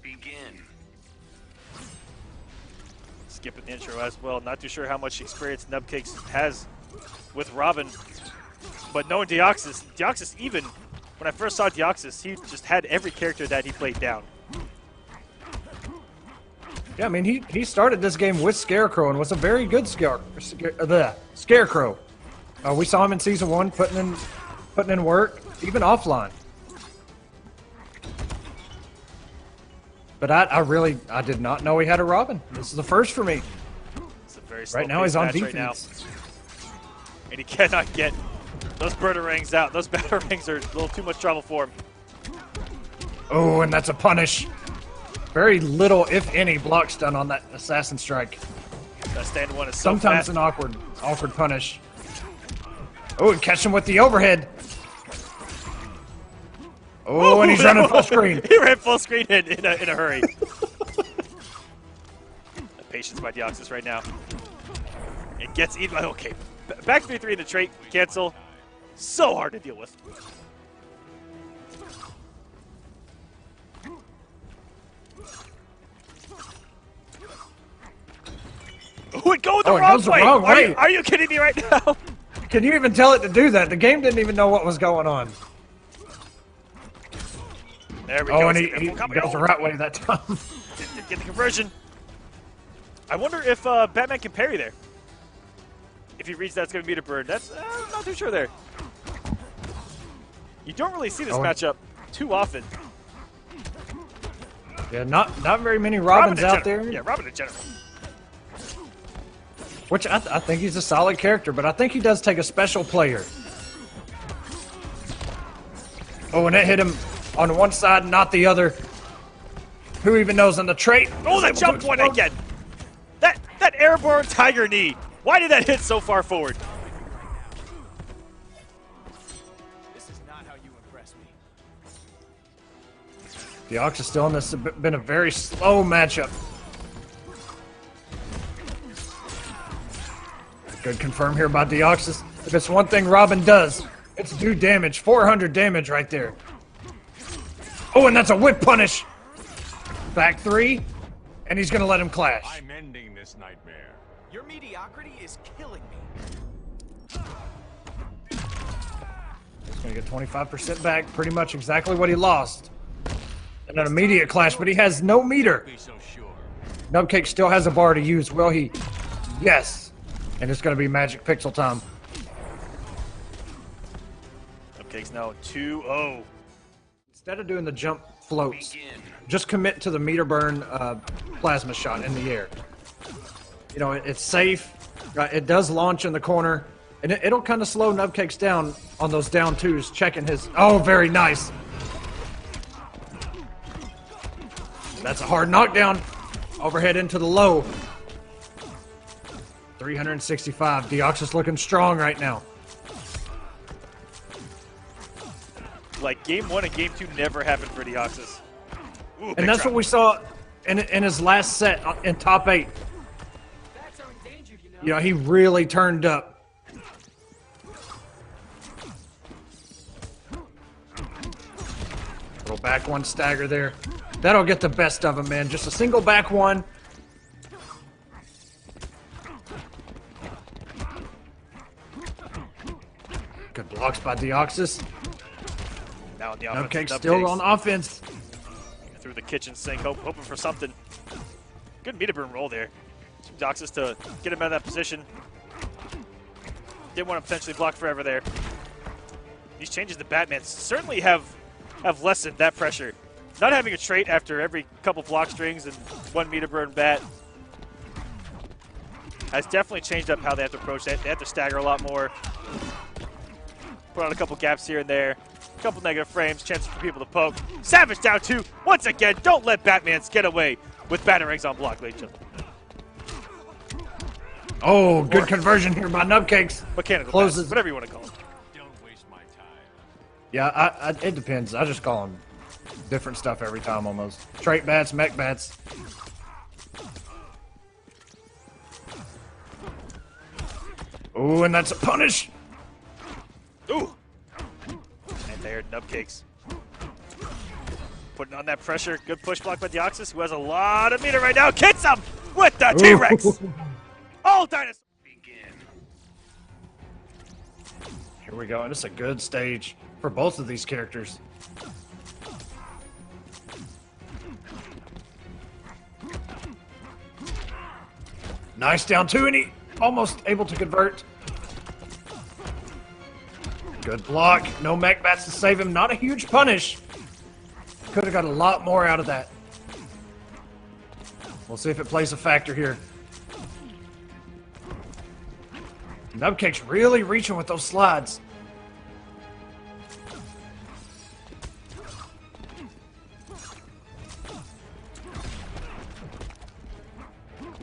Begin. Skipping the intro as well. Not too sure how much experience Nubcakes has with Robin. But knowing Deoxys even, when I first saw Deoxys, he just had every character that he played down. Yeah, I mean, he started this game with Scarecrow and was a very good Scarecrow. We saw him in Season 1 putting in work, even offline. But I did not know he had a Robin. This is the first for me. It's a very right now he's on defense defense. right now. And he cannot get those batarangs out. Those batarangs are a little too much trouble for him. Oh, and that's a punish. Very little, if any, block stun on that assassin strike. That stand 1 is so Sometimes fast. an awkward punish. Oh, and catch him with the overhead. Oh, and he's running full screen. He ran full screen in a hurry. Patience by Deoxys right now. It gets eaten by, okay. Back 3-3 in the trait cancel. So hard to deal with. Oh, it going the wrong way. Wrong way. Are you kidding me right now? Can you even tell it to do that? The game didn't even know what was going on. There we go. Oh, and he goes the right way that time. Didn't get the conversion. I wonder if Batman can parry there. If he reads that's going to be a burn. That's I'm not too sure there. You don't really see this matchup too often. Yeah, not very many Robins out there. Yeah, Robin in general. Which I think he's a solid character, but I think he does take a special player. Oh, and it hit him on one side, not the other. Who even knows on the trait? Oh, that jump one again. That airborne tiger knee. Why did that hit so far forward? This is not how you impress me. Deoxys still in this. Has been a very slow matchup. Good confirm here by Deoxys. If it's one thing Robin does, it's do damage. 400 damage right there. Oh, and that's a whip punish. Back 3, and he's going to let him clash. I'm ending this nightmare. Your mediocrity is killing me. He's going to get 25% back, pretty much exactly what he lost. And an immediate clash, but he has no meter. Be so sure. Nubcakes still has a bar to use. Will he? Yes. And it's going to be magic pixel time. Nubcakes now 2-0. Instead of doing the jump floats, just commit to the meter burn plasma shot in the air. You know, it's safe. It does launch in the corner. And it'll kind of slow Nubcakes down on those down 2s, checking his... Oh, very nice. That's a hard knockdown. Overhead into the low. 365. Deoxys looking strong right now. Like, game 1 and game 2 never happened for Deoxys. Ooh, And that's what we saw in his last set in top 8. You know, he really turned up. Little back 1 stagger there. That'll get the best of him, man. Just a single back 1. Good blocks by Deoxys. Now on the offense. Nubcakes still on offense. Through the kitchen sink, hoping for something. Good meter burn roll there. Deoxys to get him out of that position. Didn't want to potentially block forever there. These changes to Batman certainly have lessened that pressure. Not having a trait after every couple block strings and 1 meter burn bat has definitely changed up how they have to approach that. They have to stagger a lot more. Put on a couple gaps here and there. A couple negative frames, chances for people to poke. Savage down 2. Once again, don't let Batmans get away with batarangs on block, ladies and gentlemen. Oh, good conversion here by Nubcakes. Mechanical Closes. passes, whatever you want to call it. Don't waste my time. Yeah, it depends. I just call them different stuff every time almost. Trait bats, mech bats. Ooh, and that's a punish. Ooh. And there, Nubcakes. Putting on that pressure. Good push block by Deoxys, who has a lot of meter right now. Gets him with the T-Rex. All dinosaurs begin. Here we go, and it's a good stage for both of these characters. Nice down 2, and he almost able to convert. Good block. No mech bats to save him. Not a huge punish. Could have got a lot more out of that. We'll see if it plays a factor here. Nubcakes really reaching with those slides.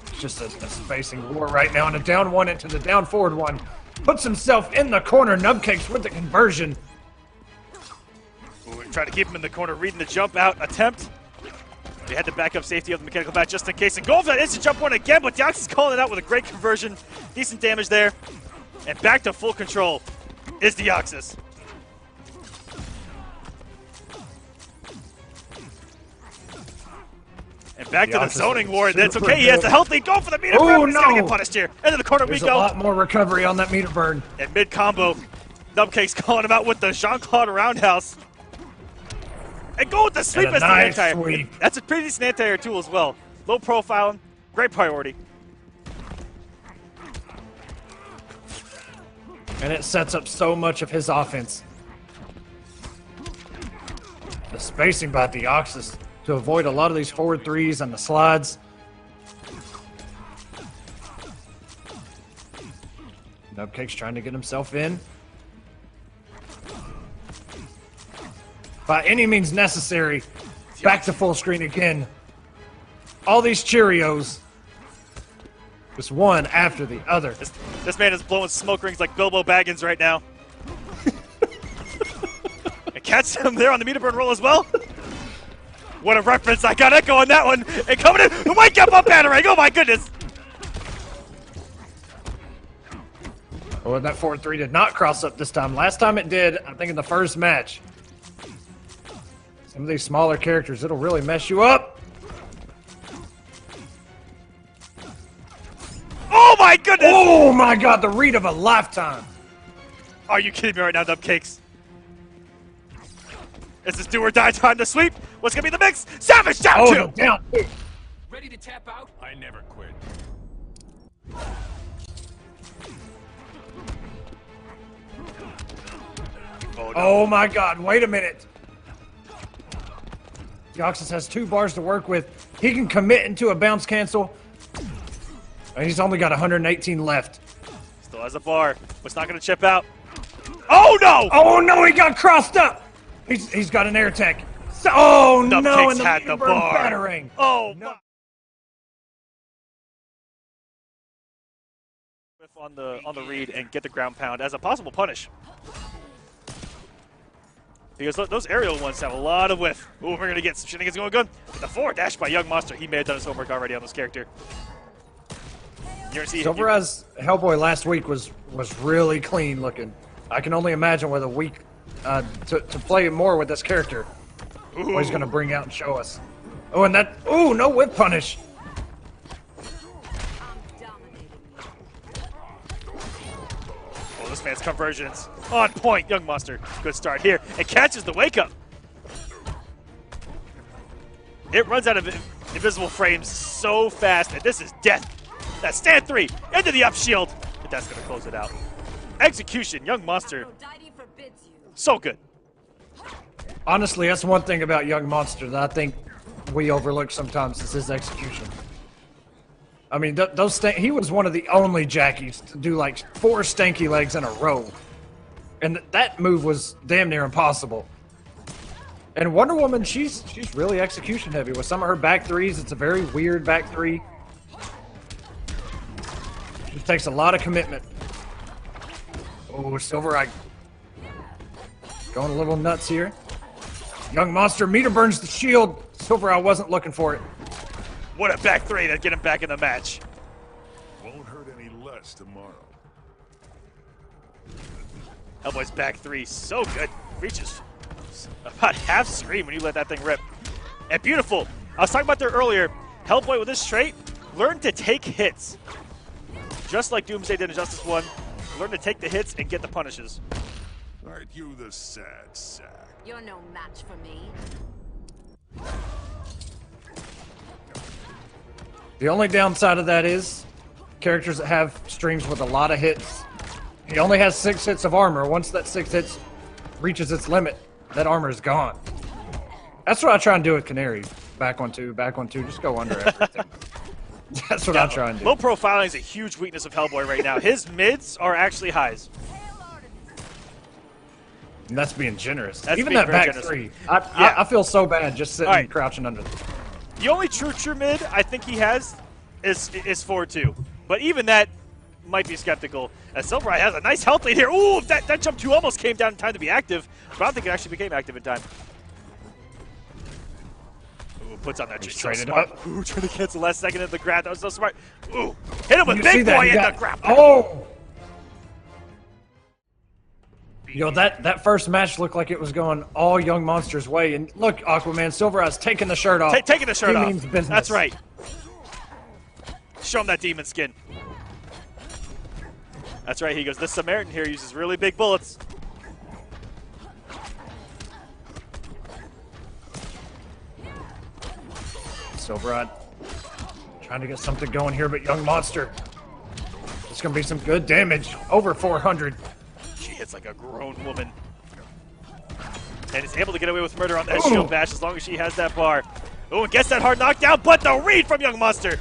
It's just a spacing war right now, and a down 1 into the down forward 1. Puts himself in the corner. Nubcakes with the conversion. Ooh, trying to keep him in the corner, reading the jump out attempt. They had the backup safety of the mechanical bat just in case. And goes for that instant jump 1 again, but Deoxys calling it out with a great conversion. Decent damage there. And back to full control is Deoxys. And back to the zoning ward. That's okay. He has a healthy go for the meter burn. Oh, He's going to no. get punished here. Into the corner There's we a go. lot more recovery on that meter burn. And mid combo, Nubcakes calling him out with the Jean-Claude roundhouse. And go with the sweep And as a the nice anti-air. sweep. That's a pretty decent anti-air tool as well. Low profile, great priority. And it sets up so much of his offense. The spacing by Deoxys to avoid a lot of these forward threes and the slides. Nubcakes trying to get himself in. By any means necessary. Back to full screen again. All these Cheerios. Just one after the other. This man is blowing smoke rings like Bilbo Baggins right now. And catch him there on the meter burn roll as well. What a reference. I got Echo on that one. And coming in, the wake up battering. Oh my goodness. Oh, and that 4-3 did not cross up this time. Last time it did, I think in the first match. Some of these smaller characters, it'll really mess you up. Oh my goodness. Oh my god, the read of a lifetime. Are you kidding me right now, Nubcakes? Is this do or die time to sweep? What's going to be the mix? Savage down Oh, two. no, down. Ready to tap out? I never quit. Oh, no. Oh my god, wait a minute. Deoxys has 2 bars to work with. He can commit into a bounce cancel. And he's only got 118 left. Still has a bar. What's not going to chip out? Oh no! Oh no, he got crossed up. He's got an air tech. So, oh no, Nubcakes and the had meter the burn bar. battering. Oh No. my. On the read and get the ground pound as a possible punish. Because those aerial ones have a lot of whiff. Ooh, we're going to get some shenanigans going good. With the forward dash by Yungmonster. He may have done his homework already on this character. SylverRye's Hellboy last week was really clean looking. I can only imagine with a week to play more with this character. What he's going to bring out and show us. Oh, and that, ooh, no whip punish. Oh, this man's conversions on point. Yungmonster, good start here. And catches the wake up. It runs out of invisible frames so fast, and this is death. That stand 3 into the up shield, and that's going to close it out. Execution, Yungmonster, so good. Honestly, that's one thing about Yungmonster that I think we overlook sometimes is his execution. I mean, he was one of the only Jackies to do like 4 stanky legs in a row. And that move was damn near impossible. And Wonder Woman, she's really execution heavy. With some of her back threes, it's a very weird back 3. It takes a lot of commitment. Oh, SylverRye going a little nuts here. Yungmonster meter burns the shield. SylverRye wasn't looking for it. What a back 3 to get him back in the match. Won't hurt any less tomorrow. Hellboy's back 3, so good. Reaches about half screen when you let that thing rip. And beautiful. I was talking about there earlier. Hellboy with this trait, learn to take hits. Just like Doomsday did in Justice 1, learn to take the hits and get the punishes. Aren't you the sad sack? You're no match for me. The only downside of that is characters that have streams with a lot of hits. He only has 6 hits of armor. Once that 6 hits reaches its limit, that armor is gone. That's what I try and do with Canary. Back 1-2, back 1-2, just go under everything. That's what I try and do. Low profiling is a huge weakness of Hellboy right now. His mids are actually highs. And that's being generous. That's Even being that very back generous. 3. Yeah. I feel so bad just sitting All right. crouching under them. The only true mid I think he has is 4-2. But even that might be skeptical. As SylverRye has a nice health lead here. Ooh, that jump 2 almost came down in time to be active. But I don't think it actually became active in time. Ooh, puts on that He's so traded smart. up. Ooh, trying to cancel last second at the grab. That was so smart. Ooh, hit him with You see Big that? Boy He in got- the grab. Oh! Yo, that first match looked like it was going all Yungmonster's way. And look, Aquaman, SylverRye's taking the shirt off. Taking the shirt off. He means business. That's right. Show him that demon skin. That's right, he goes, this Samaritan here uses really big bullets. SylverRye trying to get something going here, but Yungmonster. It's going to be some good damage. Over 400. She hits like a grown woman. And is able to get away with murder on that shield bash as long as she has that bar. Oh, and gets that hard knockdown, but the read from Yungmonster.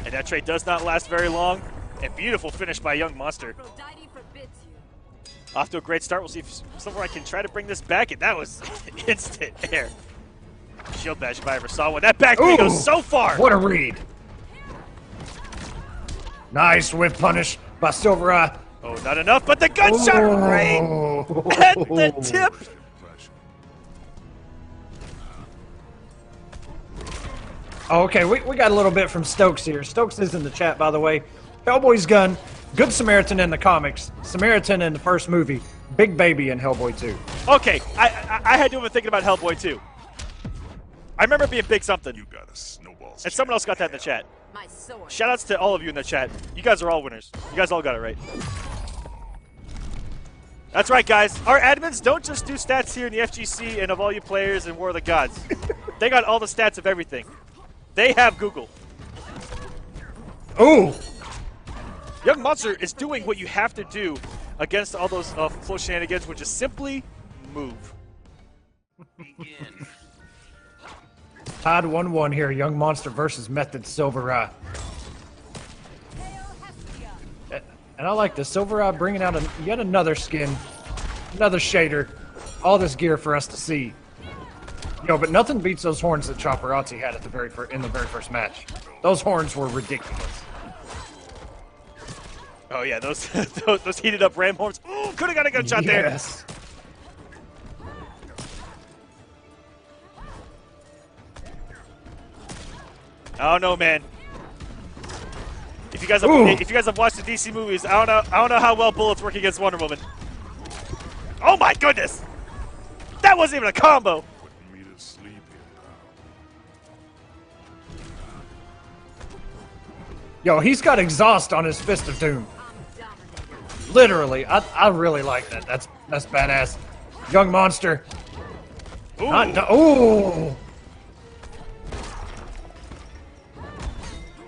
And that trade does not last very long. And beautiful finish by Yungmonster. Off to a great start. We'll see if SylverRye can try to bring this back. And that was instant air. Shield bash if I ever saw one. That back knee goes so far. What a read. Nice whip punish by SylverRye. Oh, not enough, but the gunshot right at the tip. Oh, okay, we got a little bit from Stokes here. Stokes is in the chat, by the way. Hellboy's gun, good Samaritan in the comics, Samaritan in the first movie, Big Baby in Hellboy 2. Okay, I had to have been thinking about Hellboy 2. I remember being big something. You got a snowball. And someone else got that in the chat. Shoutouts to all of you in the chat. You guys are all winners. You guys all got it right. That's right, guys. Our admins don't just do stats here in the FGC and of all you players in War of the Gods. They got all the stats of everything. They have Google. Ooh! Yungmonster is doing what you have to do against all those flow shenanigans, which is simply move. Begin. Tied 1-1 here, Yungmonster versus Method SylverRye. And I like this. SylverRye bringing out yet another skin, another shader, all this gear for us to see. Yo, but nothing beats those horns that Chopperazzi had at the in the very first match. Those horns were ridiculous. Oh yeah, those those heated up ram horns. Ooh, could have got a gunshot there. Yes. I don't know, man. If you guys have watched the DC movies, I don't know how well bullets work against Wonder Woman. Oh my goodness! That wasn't even a combo. Putting me to sleep here, Yo, he's got exhaust on his Fist of Doom. Literally, I really like that. That's badass. Yungmonster. Ooh. Ooh.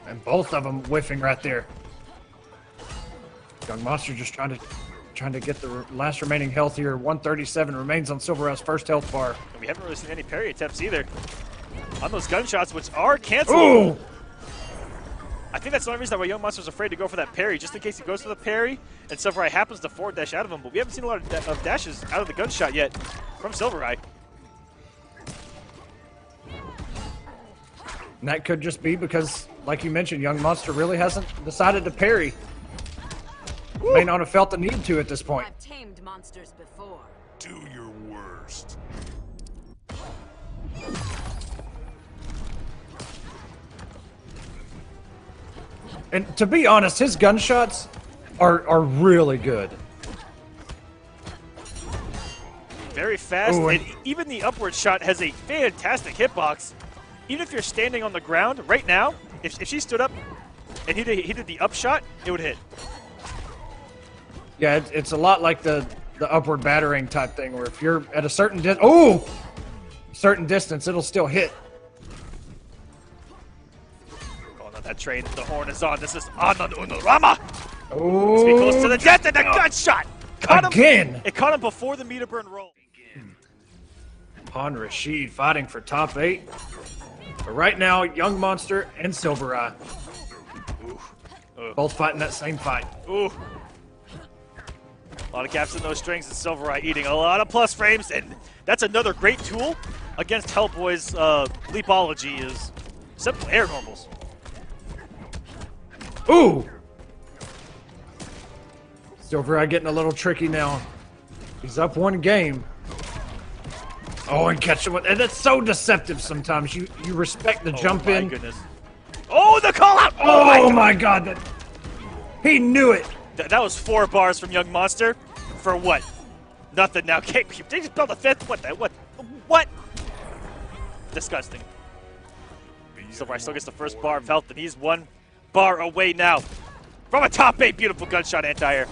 And both of them whiffing right there. Yungmonster just trying to get the last remaining health here. 137 remains on SylverRye's first health bar. And we haven't really seen any parry attempts either on those gunshots, which are canceled. Ooh. I think that's the only reason why Yungmonster's afraid to go for that parry, just in case he goes for the parry and SylverRye happens to forward dash out of him. But we haven't seen a lot of dashes out of the gunshot yet from SylverRye. And that could just be because, like you mentioned, Yungmonster really hasn't decided to parry. Woo. May not have felt the need to at this point. I've tamed monsters before. Do your worst. And to be honest, his gunshots are really good. Very fast, Ooh, and even the upward shot has a fantastic hitbox. Even if you're standing on the ground right now, if she stood up and he did the up shot, it would hit. Yeah, it's a lot like the upward battering type thing, where if you're at a certain distance, it'll still hit. Going on that train, the horn is on. This is Anon Unorama. Oh, Must be close to the death, and the gunshot caught him again. It caught him before the meter burn roll. Upon Rashid fighting for top 8. But right now, Yungmonster and SylverRye both fighting that same fight. Ooh. A lot of gaps in those strings, and SylverRye eating a lot of plus frames, and that's another great tool against Hellboy's leapology is simple air normals. Ooh! SylverRye getting a little tricky now. He's up one game. Oh, and catch him with, and that's so deceptive sometimes. You respect the jump in. Oh my goodness. Oh, the call out! Oh my God, he knew it. That was 4 bars from Yungmonster for what? Nothing now. They just built a 5th? What? Disgusting. SylverRye still gets the first bar of health, and he's 1 bar away now from a top 8. Beautiful gunshot anti-air.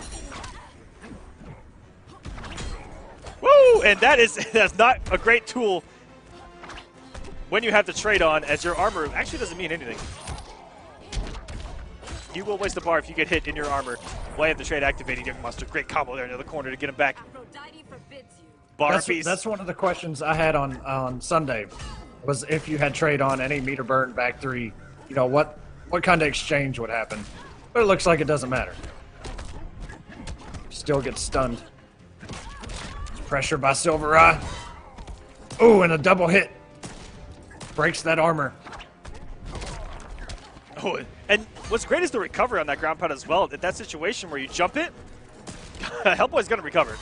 Woo! And that's not a great tool when you have to trade on, as your armor actually doesn't mean anything. You will waste a bar if you get hit in your armor while you have the trade activated. Yungmonster, great combo there near the corner to get him back. Bar piece. That's one of the questions I had on Sunday, was if you had trade on any meter burn back 3, you know, what kind of exchange would happen? But it looks like it doesn't matter. Still gets stunned. Pressure by SylverRye. Ooh, and a double hit. Breaks that armor. Oh, and what's great is the recovery on that ground pound as well. That situation where you jump it, Hellboy's going to recover.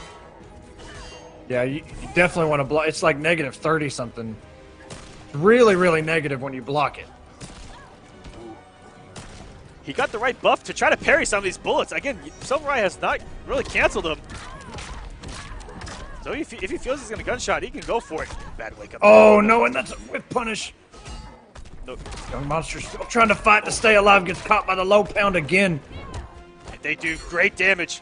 Yeah, you definitely want to block. It's like negative 30 something. Really, really negative when you block it. He got the right buff to try to parry some of these bullets. Again, SylverRye has not really canceled them. So if he feels he's going to gunshot, he can go for it. Bad wake up. Oh, no, and that's a whip punish. No. Yungmonster still trying to fight to stay alive, gets caught by the low pound again. And they do great damage.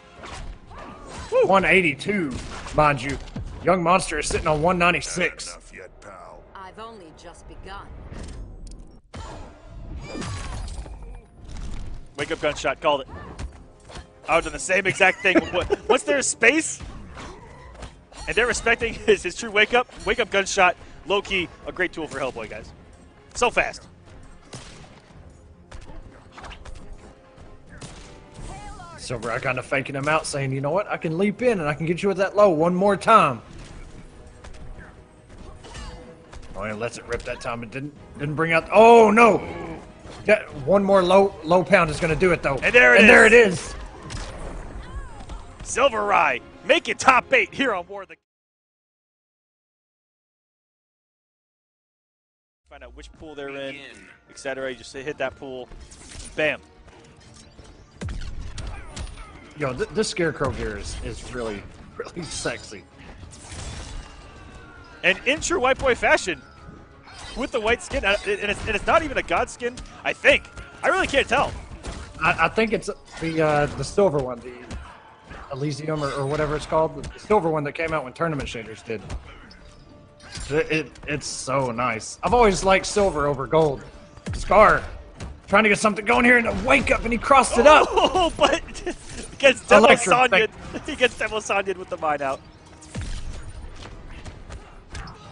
182, mind you. Yungmonster is sitting on 196. Enough yet, pal. I've only just begun. Wake up gunshot, called it. I would have done the same exact thing. Once there's space, and they're respecting his true wake up gunshot, low key, a great tool for Hellboy, guys. So fast. SylverRye kind of faking him out, saying, you know what, I can leap in and I can get you with that low one more time. Oh, and lets it rip that time. It didn't bring out. Oh no! Yeah, one more low pound is going to do it though. And there it is. SylverRye, make it top 8 here on War of the. Find out which pool they're in, etc. You just hit that pool, bam. Yo, this Scarecrow gear is really, really sexy. And in true WhiteBoi fashion, with the white skin, and it's not even a god skin, I think. I really can't tell. I think it's the silver one, the Elysium or whatever it's called, the silver one that came out when Tournament Shaders did. It's so nice. I've always liked silver over gold. Scar trying to get something going here and a wake up, and he crossed it up. Oh, but gets Demo Sonyan. He gets Demo Sonyan with the mine out.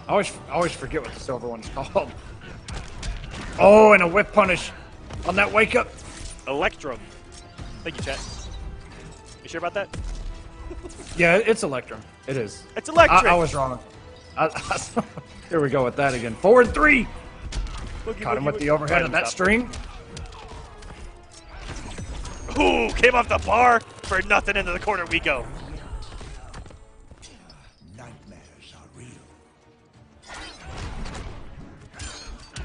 I always forget what the silver one's called. Oh, and a whip punish on that wake up. Electrum. Thank you, chat. You sure about that? Yeah, it's Electrum. It is. It's electric. I was wrong. Here we go with that again. Forward 3. Caught him with the overhead of that string. Ooh, came off the bar for nothing. Into the corner we go. Nightmares are real.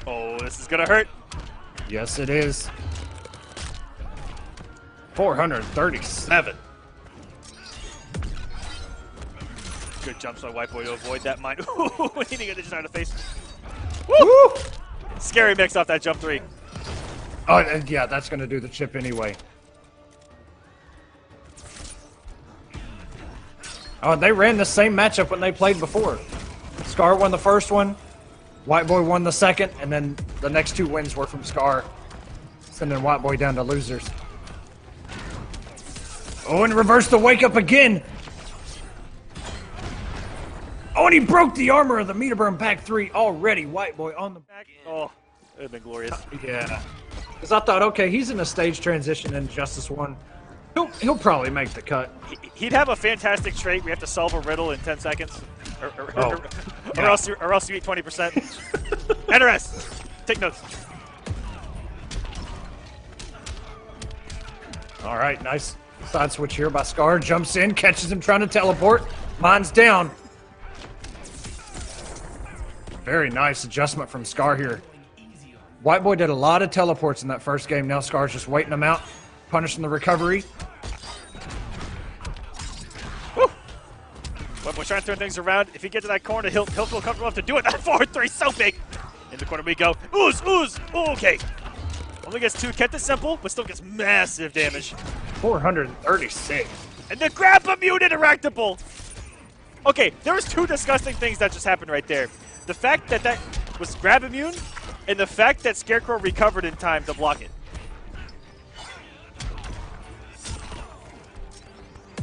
Oh, this is gonna hurt. Yes, it is. 437. Good jumps by WhiteBoi to avoid that mine. Ooh, he didn't get the out of the face. Woo! Scary mix off that jump 3. Oh, and yeah, that's going to do the chip anyway. Oh, they ran the same matchup when they played before. Scar won the first one, WhiteBoi won the second, and then the next 2 wins were from Scar, sending WhiteBoi down to losers. Oh, and reverse the wake up again. Oh, and he broke the armor of the meter burn back 3 already. WhiteBoi on the back. Oh, it would have been glorious. Yeah. Because I thought, okay, he's in a stage transition in Justice 1. He'll probably make the cut. He'd have a fantastic trait. We have to solve a riddle in 10 seconds. Or Yeah. else you eat 20%. NRS. Take notes. All right, nice side switch here by Scar. Jumps in, catches him trying to teleport. Mine's down. Very nice adjustment from Scar here. WhiteBoi did a lot of teleports in that first game. Now Scar's just waiting them out, punishing the recovery. WhiteBoi trying to turn things around. If he gets to that corner, he'll feel comfortable enough to do it. That forward three so big. In the corner we go. Ooze. Ooh, okay. Only gets 2. Kept it simple, but still gets massive damage. 436. And the grab immune interactable. Okay, there was 2 disgusting things that just happened right there. The fact that that was grab immune, and the fact that Scarecrow recovered in time to block it.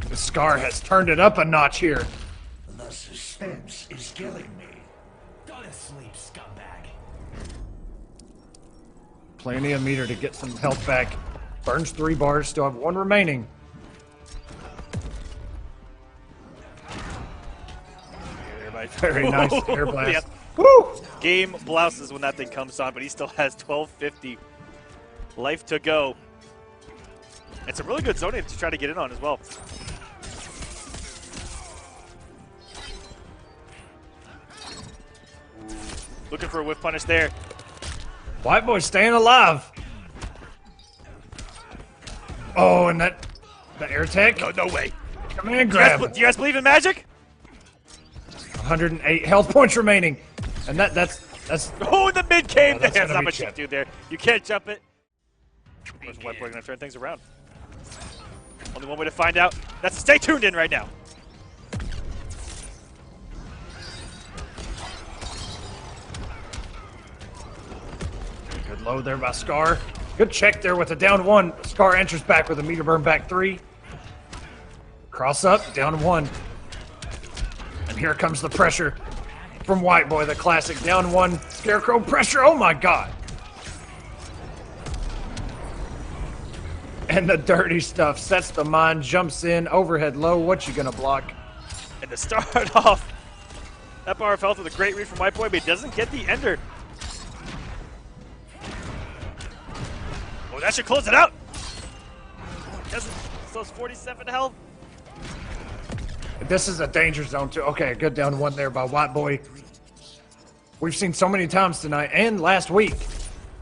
The Scar has turned it up a notch here. The suspense is killing me. Go to sleep, scumbag. Plenty of meter to get some health back. Burns 3 bars, still have 1 remaining. Very nice air blast. Yep. Woo! Game blouses when that thing comes on, but he still has 1250 life to go. It's a really good zoning to try to get in on as well. Looking for a whiff punish there. WhiteBoi staying alive. Oh, and the air tech. No way. Come in and grab. Do you guys believe in magic? 108 health points remaining. And that's Oh, in the mid cave. that's That's gonna not be much you chipped. can do there. You can't jump it. Where's WhiteBoi going to turn things around? Only one way to find out. That's to stay tuned in right now. good load there by Scar. Good check there with a down 1. Scar enters back with a meter burn back 3. Cross up, down 1. And here comes the pressure from WhiteBoi, the classic down 1 Scarecrow pressure. Oh my god. And the dirty stuff sets the mine, jumps in, overhead low. What you gonna block? And to start off, that bar of health with a great read from WhiteBoi, but he doesn't get the ender. Oh, that should close it out. He doesn't. Still has 47 health. This is a danger zone too. Okay, a good down 1 there by WhiteBoi. We've seen so many times tonight and last week.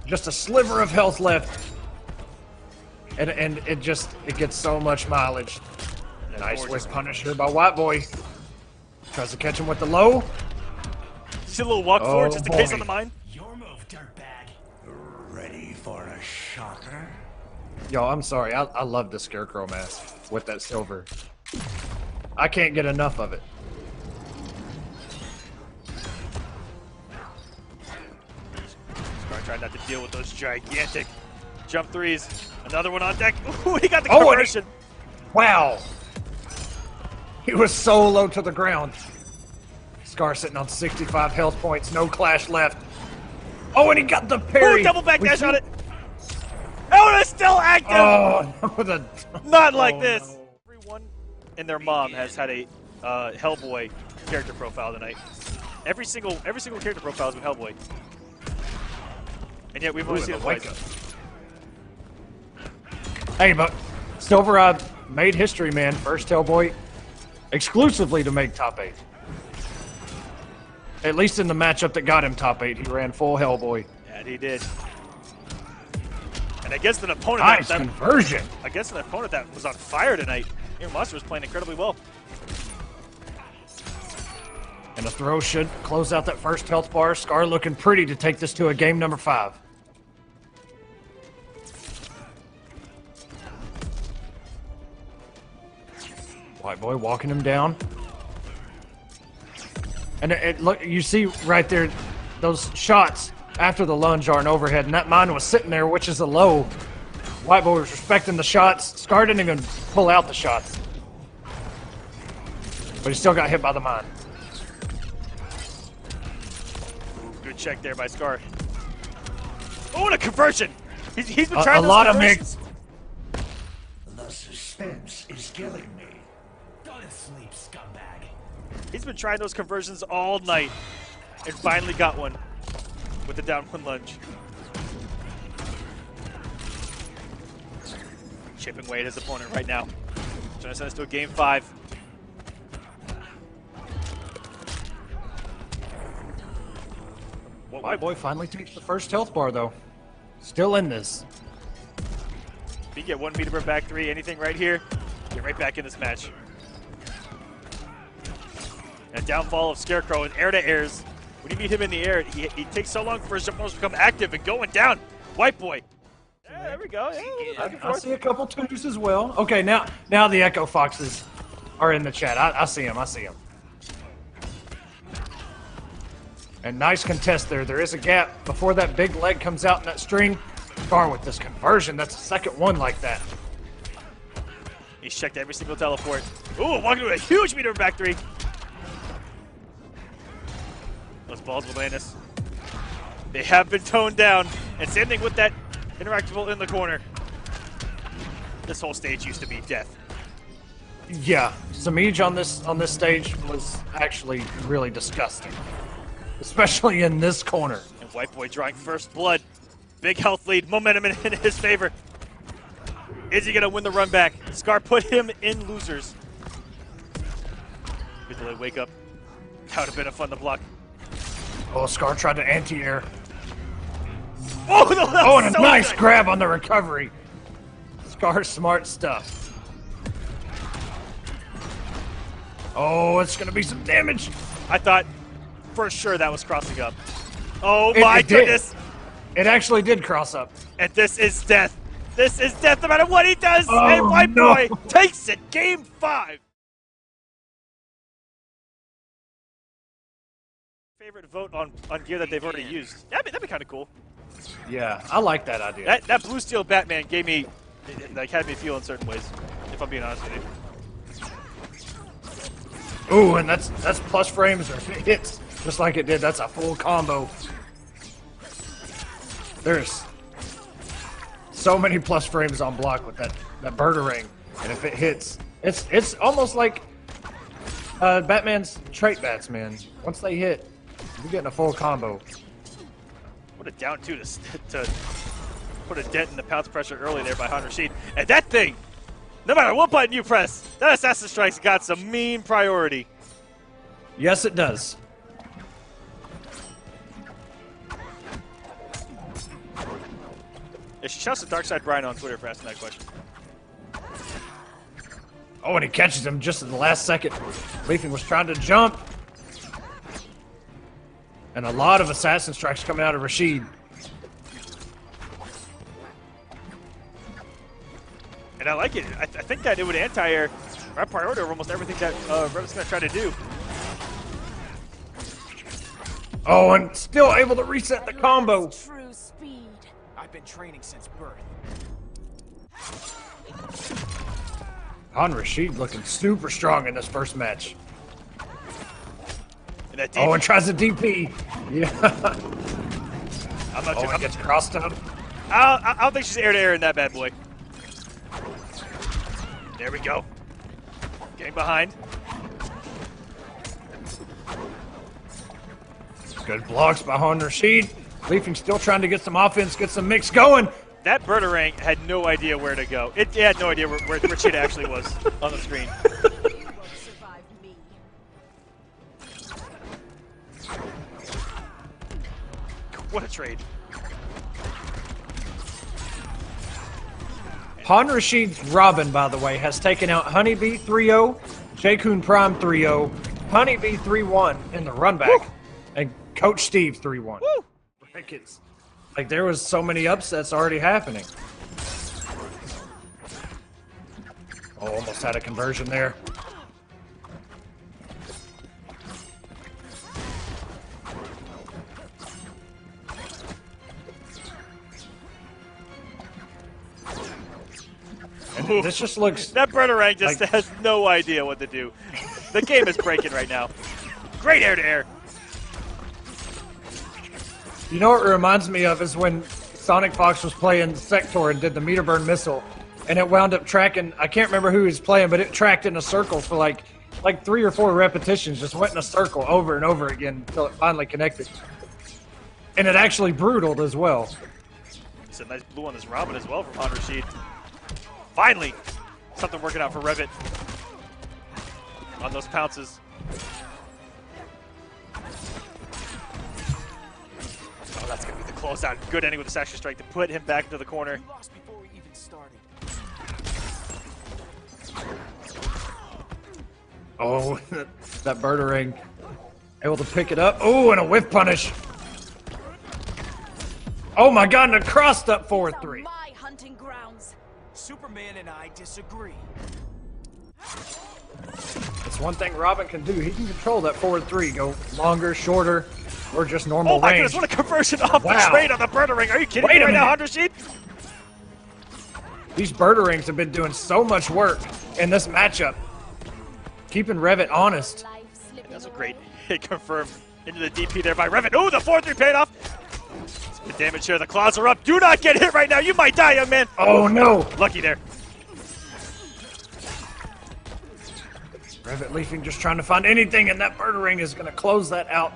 Just a sliver of health left. And it gets so much mileage. Nice whiff punish here by WhiteBoi. Tries to catch him with the low. See a little walk forward just in case on the mine. Your move, dirtbag. Ready for a shocker? Yo, I'm sorry. I love the Scarecrow mask with that silver. I can't get enough of it. Scar trying not to deal with those gigantic jump threes. Another one on deck. Ooh, he got the conversion. Wow. He was so low to the ground. Scar sitting on 65 health points. No clash left. Oh, and he got the parry. Ooh, double back dash on it. Oh, and it's still active. Oh, no, Not like this. No. Everyone and their mom has had a Hellboy character profile tonight. Every single character profile has been Hellboy. And yet we've only seen it twice. Hey, but SylverRye made history, man. First Hellboy exclusively to make top 8. At least in the matchup that got him top 8, he ran full Hellboy. And he did. And against an opponent nice conversion. Against an opponent that was on fire tonight, Yungmonster was playing incredibly well. And a throw should close out that first health bar. Scar looking pretty to take this to a game number 5. WhiteBoi walking him down. And look, you see right there, those shots after the lunge are an overhead, and that mine was sitting there, which is a low. WhiteBoi was respecting the shots. Scar didn't even pull out the shots. But he still got hit by the mine. Ooh, good check there by Scar. Oh, and a conversion! He's been trying a lot of mix. The suspense is killing me. Go to sleep, scumbag. He's been trying those conversions all night and finally got one with the down 1 lunge. Chipping away at his opponent right now. Trying to send us to a game 5. WhiteBoi finally takes the first health bar, though. Still in this. If you get 1 meter per back 3, anything right here, get right back in this match. And downfall of Scarecrow and air-to-airs. When you meet him in the air, he takes so long for his jump moves to become active and going down. WhiteBoi. Yeah, there we go. Yeah, I see a couple twos as well. Okay, now the Echo Foxes are in the chat. I see them. I see them. And nice contest there. There is a gap before that big leg comes out in that string. Scar with this conversion. That's the second one like that. He's checked every single teleport. Ooh, walking with a huge meter back 3. Those balls will land us. They have been toned down. And same thing with that interactable in the corner. This whole stage used to be death. Yeah, Semiij on this stage was actually really disgusting. Especially in this corner. And WhiteBoi drawing first blood. Big health lead, momentum in his favor. Is he gonna win the run back? Scar put him in losers. Beetle wake up. That would have been a fun to block. Oh, Scar tried to anti-air. Oh, no, Oh, and a so nice good. grab on the recovery. Scar smart stuff. Oh, it's gonna be some damage. I thought for sure that was crossing up. Oh my it did. goodness. It actually did cross up. And this is death. This is death no matter what he does. Oh, and WhiteBoi no. takes it. Game 5. Favorite vote on gear that they've already used. That'd be kind of cool. Yeah, I like that idea. That blue steel Batman gave me, like, had me feel in certain ways, if I'm being honest with you. Ooh, and that's plus frames or if it hits just like it did. That's a full combo. There's so many plus frames on block with that Birdarang, and if it hits, it's almost like Batman's trait bats, man. Once they hit, you're getting a full combo. What a down 2 to put a dent in the pounce pressure early there by Rashid. And that thing, no matter what button you press, that Assassin Strike's got some mean priority. Yes, it does. Yeah, shouts to Darkside Brian on Twitter for asking that question. Oh, and he catches him just in the last second. Leafing was trying to jump. And a lot of assassin strikes coming out of Rashid. And I like it. I think that it would anti-air right priority over almost everything that Revet's going to try to do. Oh, and still able to reset the combo. True speed. I've been training since birth. Rashid looking super strong in this first match. And that Oh, and tries a DP. Yeah. I'm not Oh, too, and gets crossed up. I don't think she's air-to-air in that bad boy. There we go. Getting behind. Good blocks behind Rashid. Leafing still trying to get some offense, get some mix going. That Birdarang had no idea where to go. It had no idea where Cheetah actually was on the screen. You won't survive me. What a trade. Han Rashid's Robin, by the way, has taken out Honeybee 3-0, J-Kun Prime 3-0, Honeybee 3-1 in the run back, and Coach Steve 3-1. Woo! Like, there was so many upsets already happening. Oh, almost had a conversion there. And this just looks... That Birdarang just like- has no idea what to do. The game is breaking right now. Great air-to-air. You know what it reminds me of is when Sonic Fox was playing Sector and did the meter burn missile, and it wound up tracking, I can't remember who he was playing, but it tracked in a circle for like 3 or 4 repetitions, just went in a circle over and over again until it finally connected. And it actually brutaled as well. It's a nice blue on this Robin as well from Han Rashid. Finally, something working out for Revet on those pounces. close out. Good ending with the Sash Strike to put him back into the corner. You lost before we even started. Oh, that Birdering. Able to pick it up. Oh, and a whiff punish. Oh my god, and a crossed up forward 3. My hunting grounds. Superman and I disagree. It's one thing Robin can do. He can control that forward 3. Go longer, shorter, or just normal Oh my range. goodness, what a conversion off Wow. the trade on the Birdering. Are you kidding Wait me a right now, minute. Rashid? These Birderings have been doing so much work in this matchup. Keeping Revet honest. Life slipping That's a away. great hit confirmed into the DP there by Revet. Ooh, the 4-3 paid off. The damage here, the claws are up. Do not get hit right now. You might die, young man. Oh no! Lucky there. Revetleafing just trying to find anything, and that Birdering is going to close that out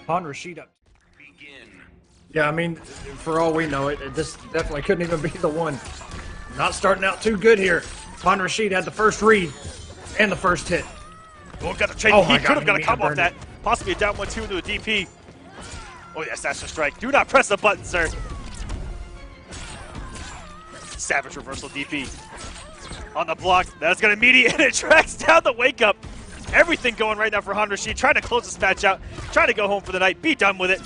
upon Rashid up. Yeah, I mean, for all we know, this definitely couldn't even be the one. Not starting out too good here. Upon Rashid had the first read and the first hit. Oh, got the trade. Oh He my could God, have got a he combo off burned that. Possibly a down 1-2 into a DP. Oh, yes, that's a strike. Do not press the button, sir. Savage reversal DP. On the block. That's going to immediate, and it tracks down the wake up. Everything going right now for Han Rashid. Trying to close this match out. Trying to go home for the night. Be done with it.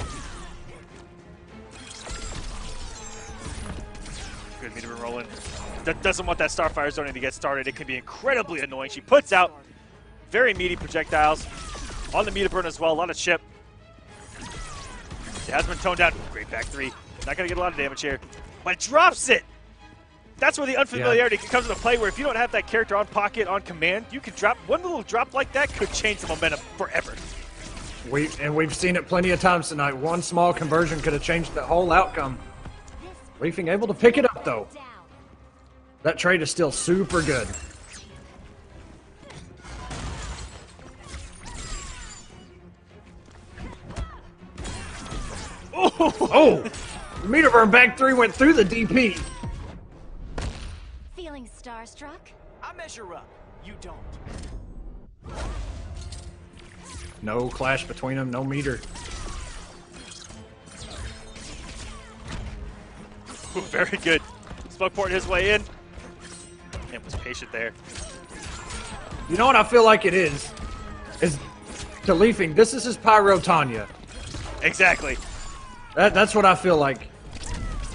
Good meter rolling. Doesn't want that Starfire zoning to get started. It can be incredibly annoying. She puts out very meaty projectiles on the meter burn as well. A lot of chip. It has been toned down. Great back 3. Not going to get a lot of damage here. But drops it. That's where the unfamiliarity comes into play, where if you don't have that character on pocket, on command, you could drop one little drop like that could change the momentum forever. We've seen it plenty of times tonight. One small conversion could have changed the whole outcome. Leafing able to pick it up though. That trade is still super good. Oh! Meter burn back 3 went through the DP. Feeling starstruck? I measure up. You don't. No clash between them, no meter. Ooh, very good. Smoke port his way in. And was patient there. You know what I feel like it is? Is to Leafing, this is his Pyro Tanya. Exactly. That's what I feel like.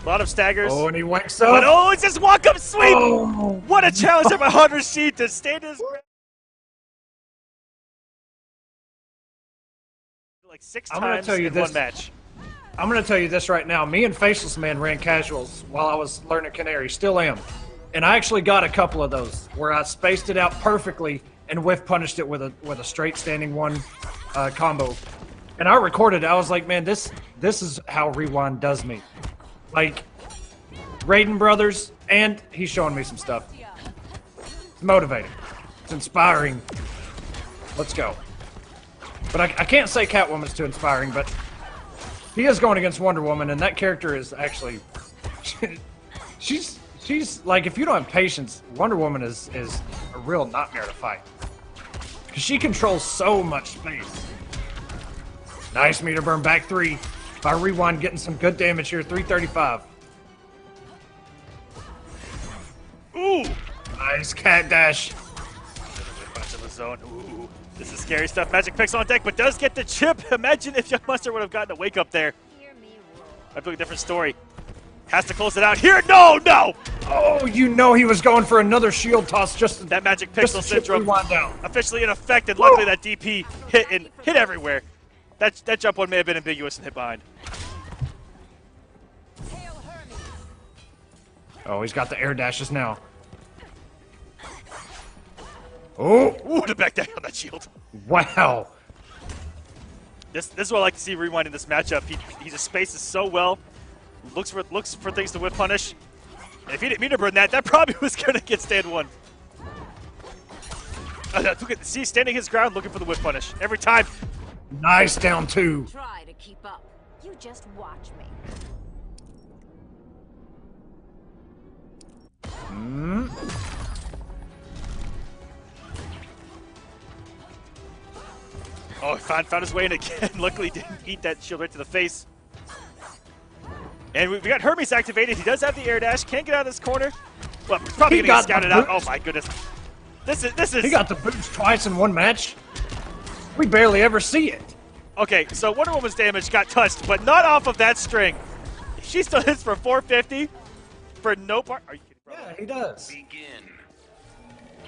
A lot of staggers. Oh, and he wakes up. But oh, it's just walk-up sweep! Oh. What a challenge there by Han Rashid to stand his ground. Like 6 I'm gonna times tell you in this. one match. I'm going to tell you this right now. Me and Faceless Man ran casuals while I was learning Canary. Still am. And I actually got a couple of those where I spaced it out perfectly and whiff punished it with a straight standing one combo. And I recorded it. I was like, man, this is how Rewind does me. Like, Raiden Brothers, and he's showing me some stuff. It's motivating. It's inspiring. Let's go. But I can't say Catwoman's too inspiring, but he is going against Wonder Woman, and that character is actually... she's like, if you don't have patience, Wonder Woman is a real nightmare to fight. Because she controls so much space. Nice meter burn back 3 by Rewind, getting some good damage here, 335. Ooh! Nice cat dash. Bunch of the zone. Ooh. This is scary stuff. Magic picks on deck, but does get the chip. Imagine if Yungmonster would have gotten a wake up there. Hear me roar. Might be a different story. Has to close it out here. No, no! Oh, you know he was going for another shield toss just That magic just pixel to chip syndrome Rewind down. officially in effect, and luckily that DP hit everywhere. That jump one may have been ambiguous and hit behind. Oh, he's got the air dashes now. Oh, Ooh, the back dash on that shield. wow. This is what I like to see Rewind in this matchup. He just spaces so well. Looks for things to whip punish. And if he didn't meter burn that probably was gonna get stand 1. Look at standing his ground, looking for the whip punish every time. Nice down 2. Try to keep up. You just watch me. Oh, found his way in again. Luckily, didn't eat that shield right to the face. And we got Hermes activated. He does have the air dash. Can't get out of this corner. Well, he's probably He going to get got scouted the out. boost. Oh my goodness. This is. He got the boost twice in one match. We barely ever see it. Okay, so Wonder Woman's damage got touched, but not off of that string. She still hits for 450 for no part. Are you kidding, bro? Yeah, he does. Begin.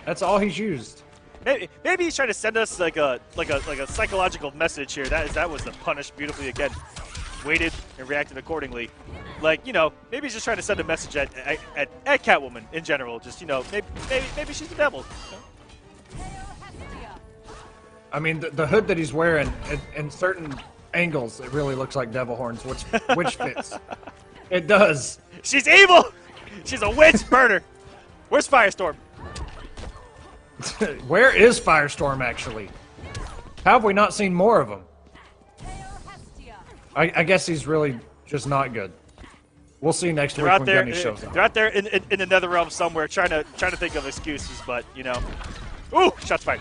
That's all he's used. Maybe he's trying to send us like a psychological message here. That was the punish beautifully again. Waited and reacted accordingly. Like, you know, maybe he's just trying to send a message at Catwoman in general. Just, you know, maybe she's the devil. You know? I mean, the hood that he's wearing, in certain angles, it really looks like devil horns, which fits. It does. She's evil! She's a witch burner! Where's Firestorm? Where is Firestorm, actually? How have we not seen more of him? I guess he's really just not good. We'll see next week when Gunny shows up. They're out there in the nether realm somewhere trying to think of excuses, but, you know. Ooh, shots fired.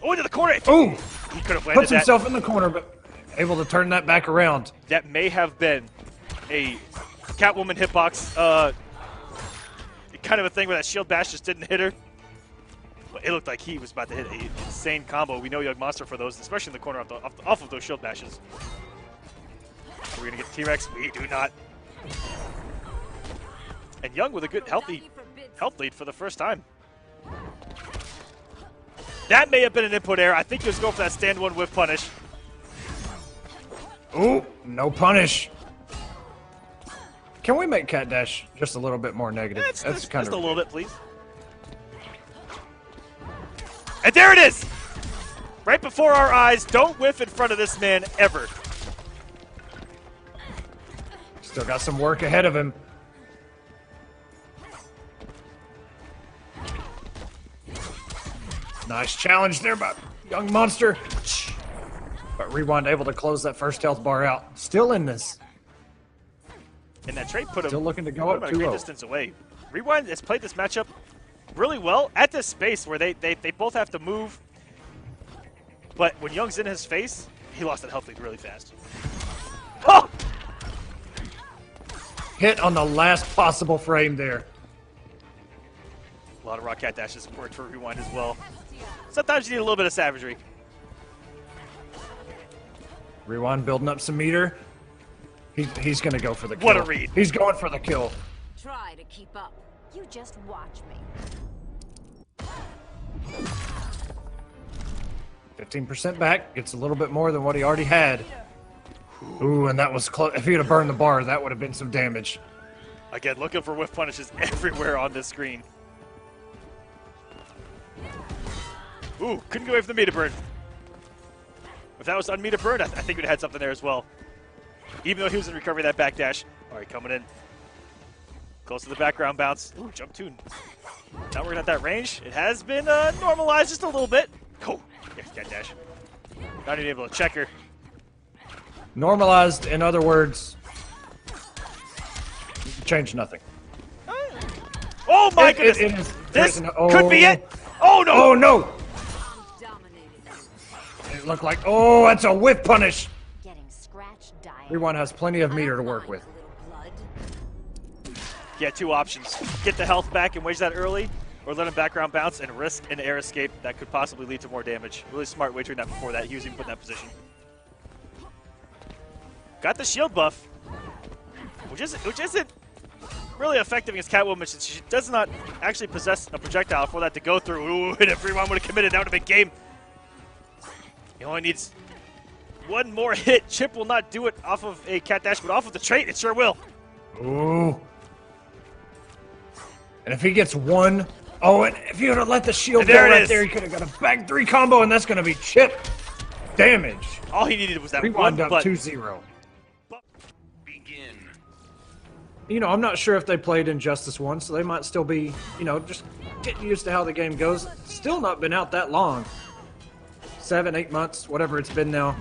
Oh, into the corner. Ooh! He could have landed Puts himself in the corner, but able to turn that back around. That may have been a Catwoman hitbox, kind of a thing where that shield bash just didn't hit her. But it looked like he was about to hit an insane combo. We know Yungmonster for those, especially in the corner off of those shield bashes. Are we going to get T-Rex? We do not. And Young with a good health lead for the first time. That may have been an input error. I think he was going for that stand one whiff punish. Ooh, no punish. Can we make Cat Dash just a little bit more negative? That's kind of just a little bit, please. And there it is! Right before our eyes. Don't whiff in front of this man ever. Still got some work ahead of him. Nice challenge there by Yungmonster. But Rewind able to close that first health bar out. Still in this. And that trade put him, still looking to go up a great distance away. Rewind has played this matchup really well at this space where they both have to move. But when Young's in his face, he lost that health lead really fast. Oh! Hit on the last possible frame there. A lot of rock cat dashes worked for Rewind as well. Sometimes you need a little bit of savagery. Rewind building up some meter. He's going to go for the kill. What a read. He's going for the kill. Try to keep up. You just watch me. 15% back. Gets a little bit more than what he already had. Ooh, and that was close. If he would have burned the bar, that would have been some damage. Again, looking for whiff punishes everywhere on this screen. Ooh, couldn't get away from the meter burn. If that was unmeter burn, I think we'd have had something there as well. Even though he was in recovery, that backdash. All right, coming in. Close to the background bounce. Ooh, jump tune. Not working at that range. It has been normalized just a little bit. Cool. Yes, cat dash. Not even able to check her. Normalized, in other words, change nothing. Oh my goodness! This could be it! Oh no! Oh no! It looked like, oh, that's a whiff punish! Getting scratched, dying. Rewind has plenty of meter to work with. Yeah, two options. Get the health back and wage that early, or let him background bounce and risk an air escape that could possibly lead to more damage. Really smart wagering that before that. He was even put in that position. Got the shield buff, which isn't really effective against Catwoman since she does not actually possess a projectile for that to go through. Ooh, and if Rewind would have committed, that would have been game. He only needs one more hit. Chip will not do it off of a cat dash, but off of the trait, it sure will. Ooh. And if he gets one, oh, and if he would have let the shield go right there, he could have got a back 3 combo, and that's going to be Chip damage. All he needed was that Rewind one up 2-0. Begin. You know, I'm not sure if they played Injustice 1, so they might still be, you know, just getting used to how the game goes. Still not been out that long. 7, 8 months, whatever it's been now.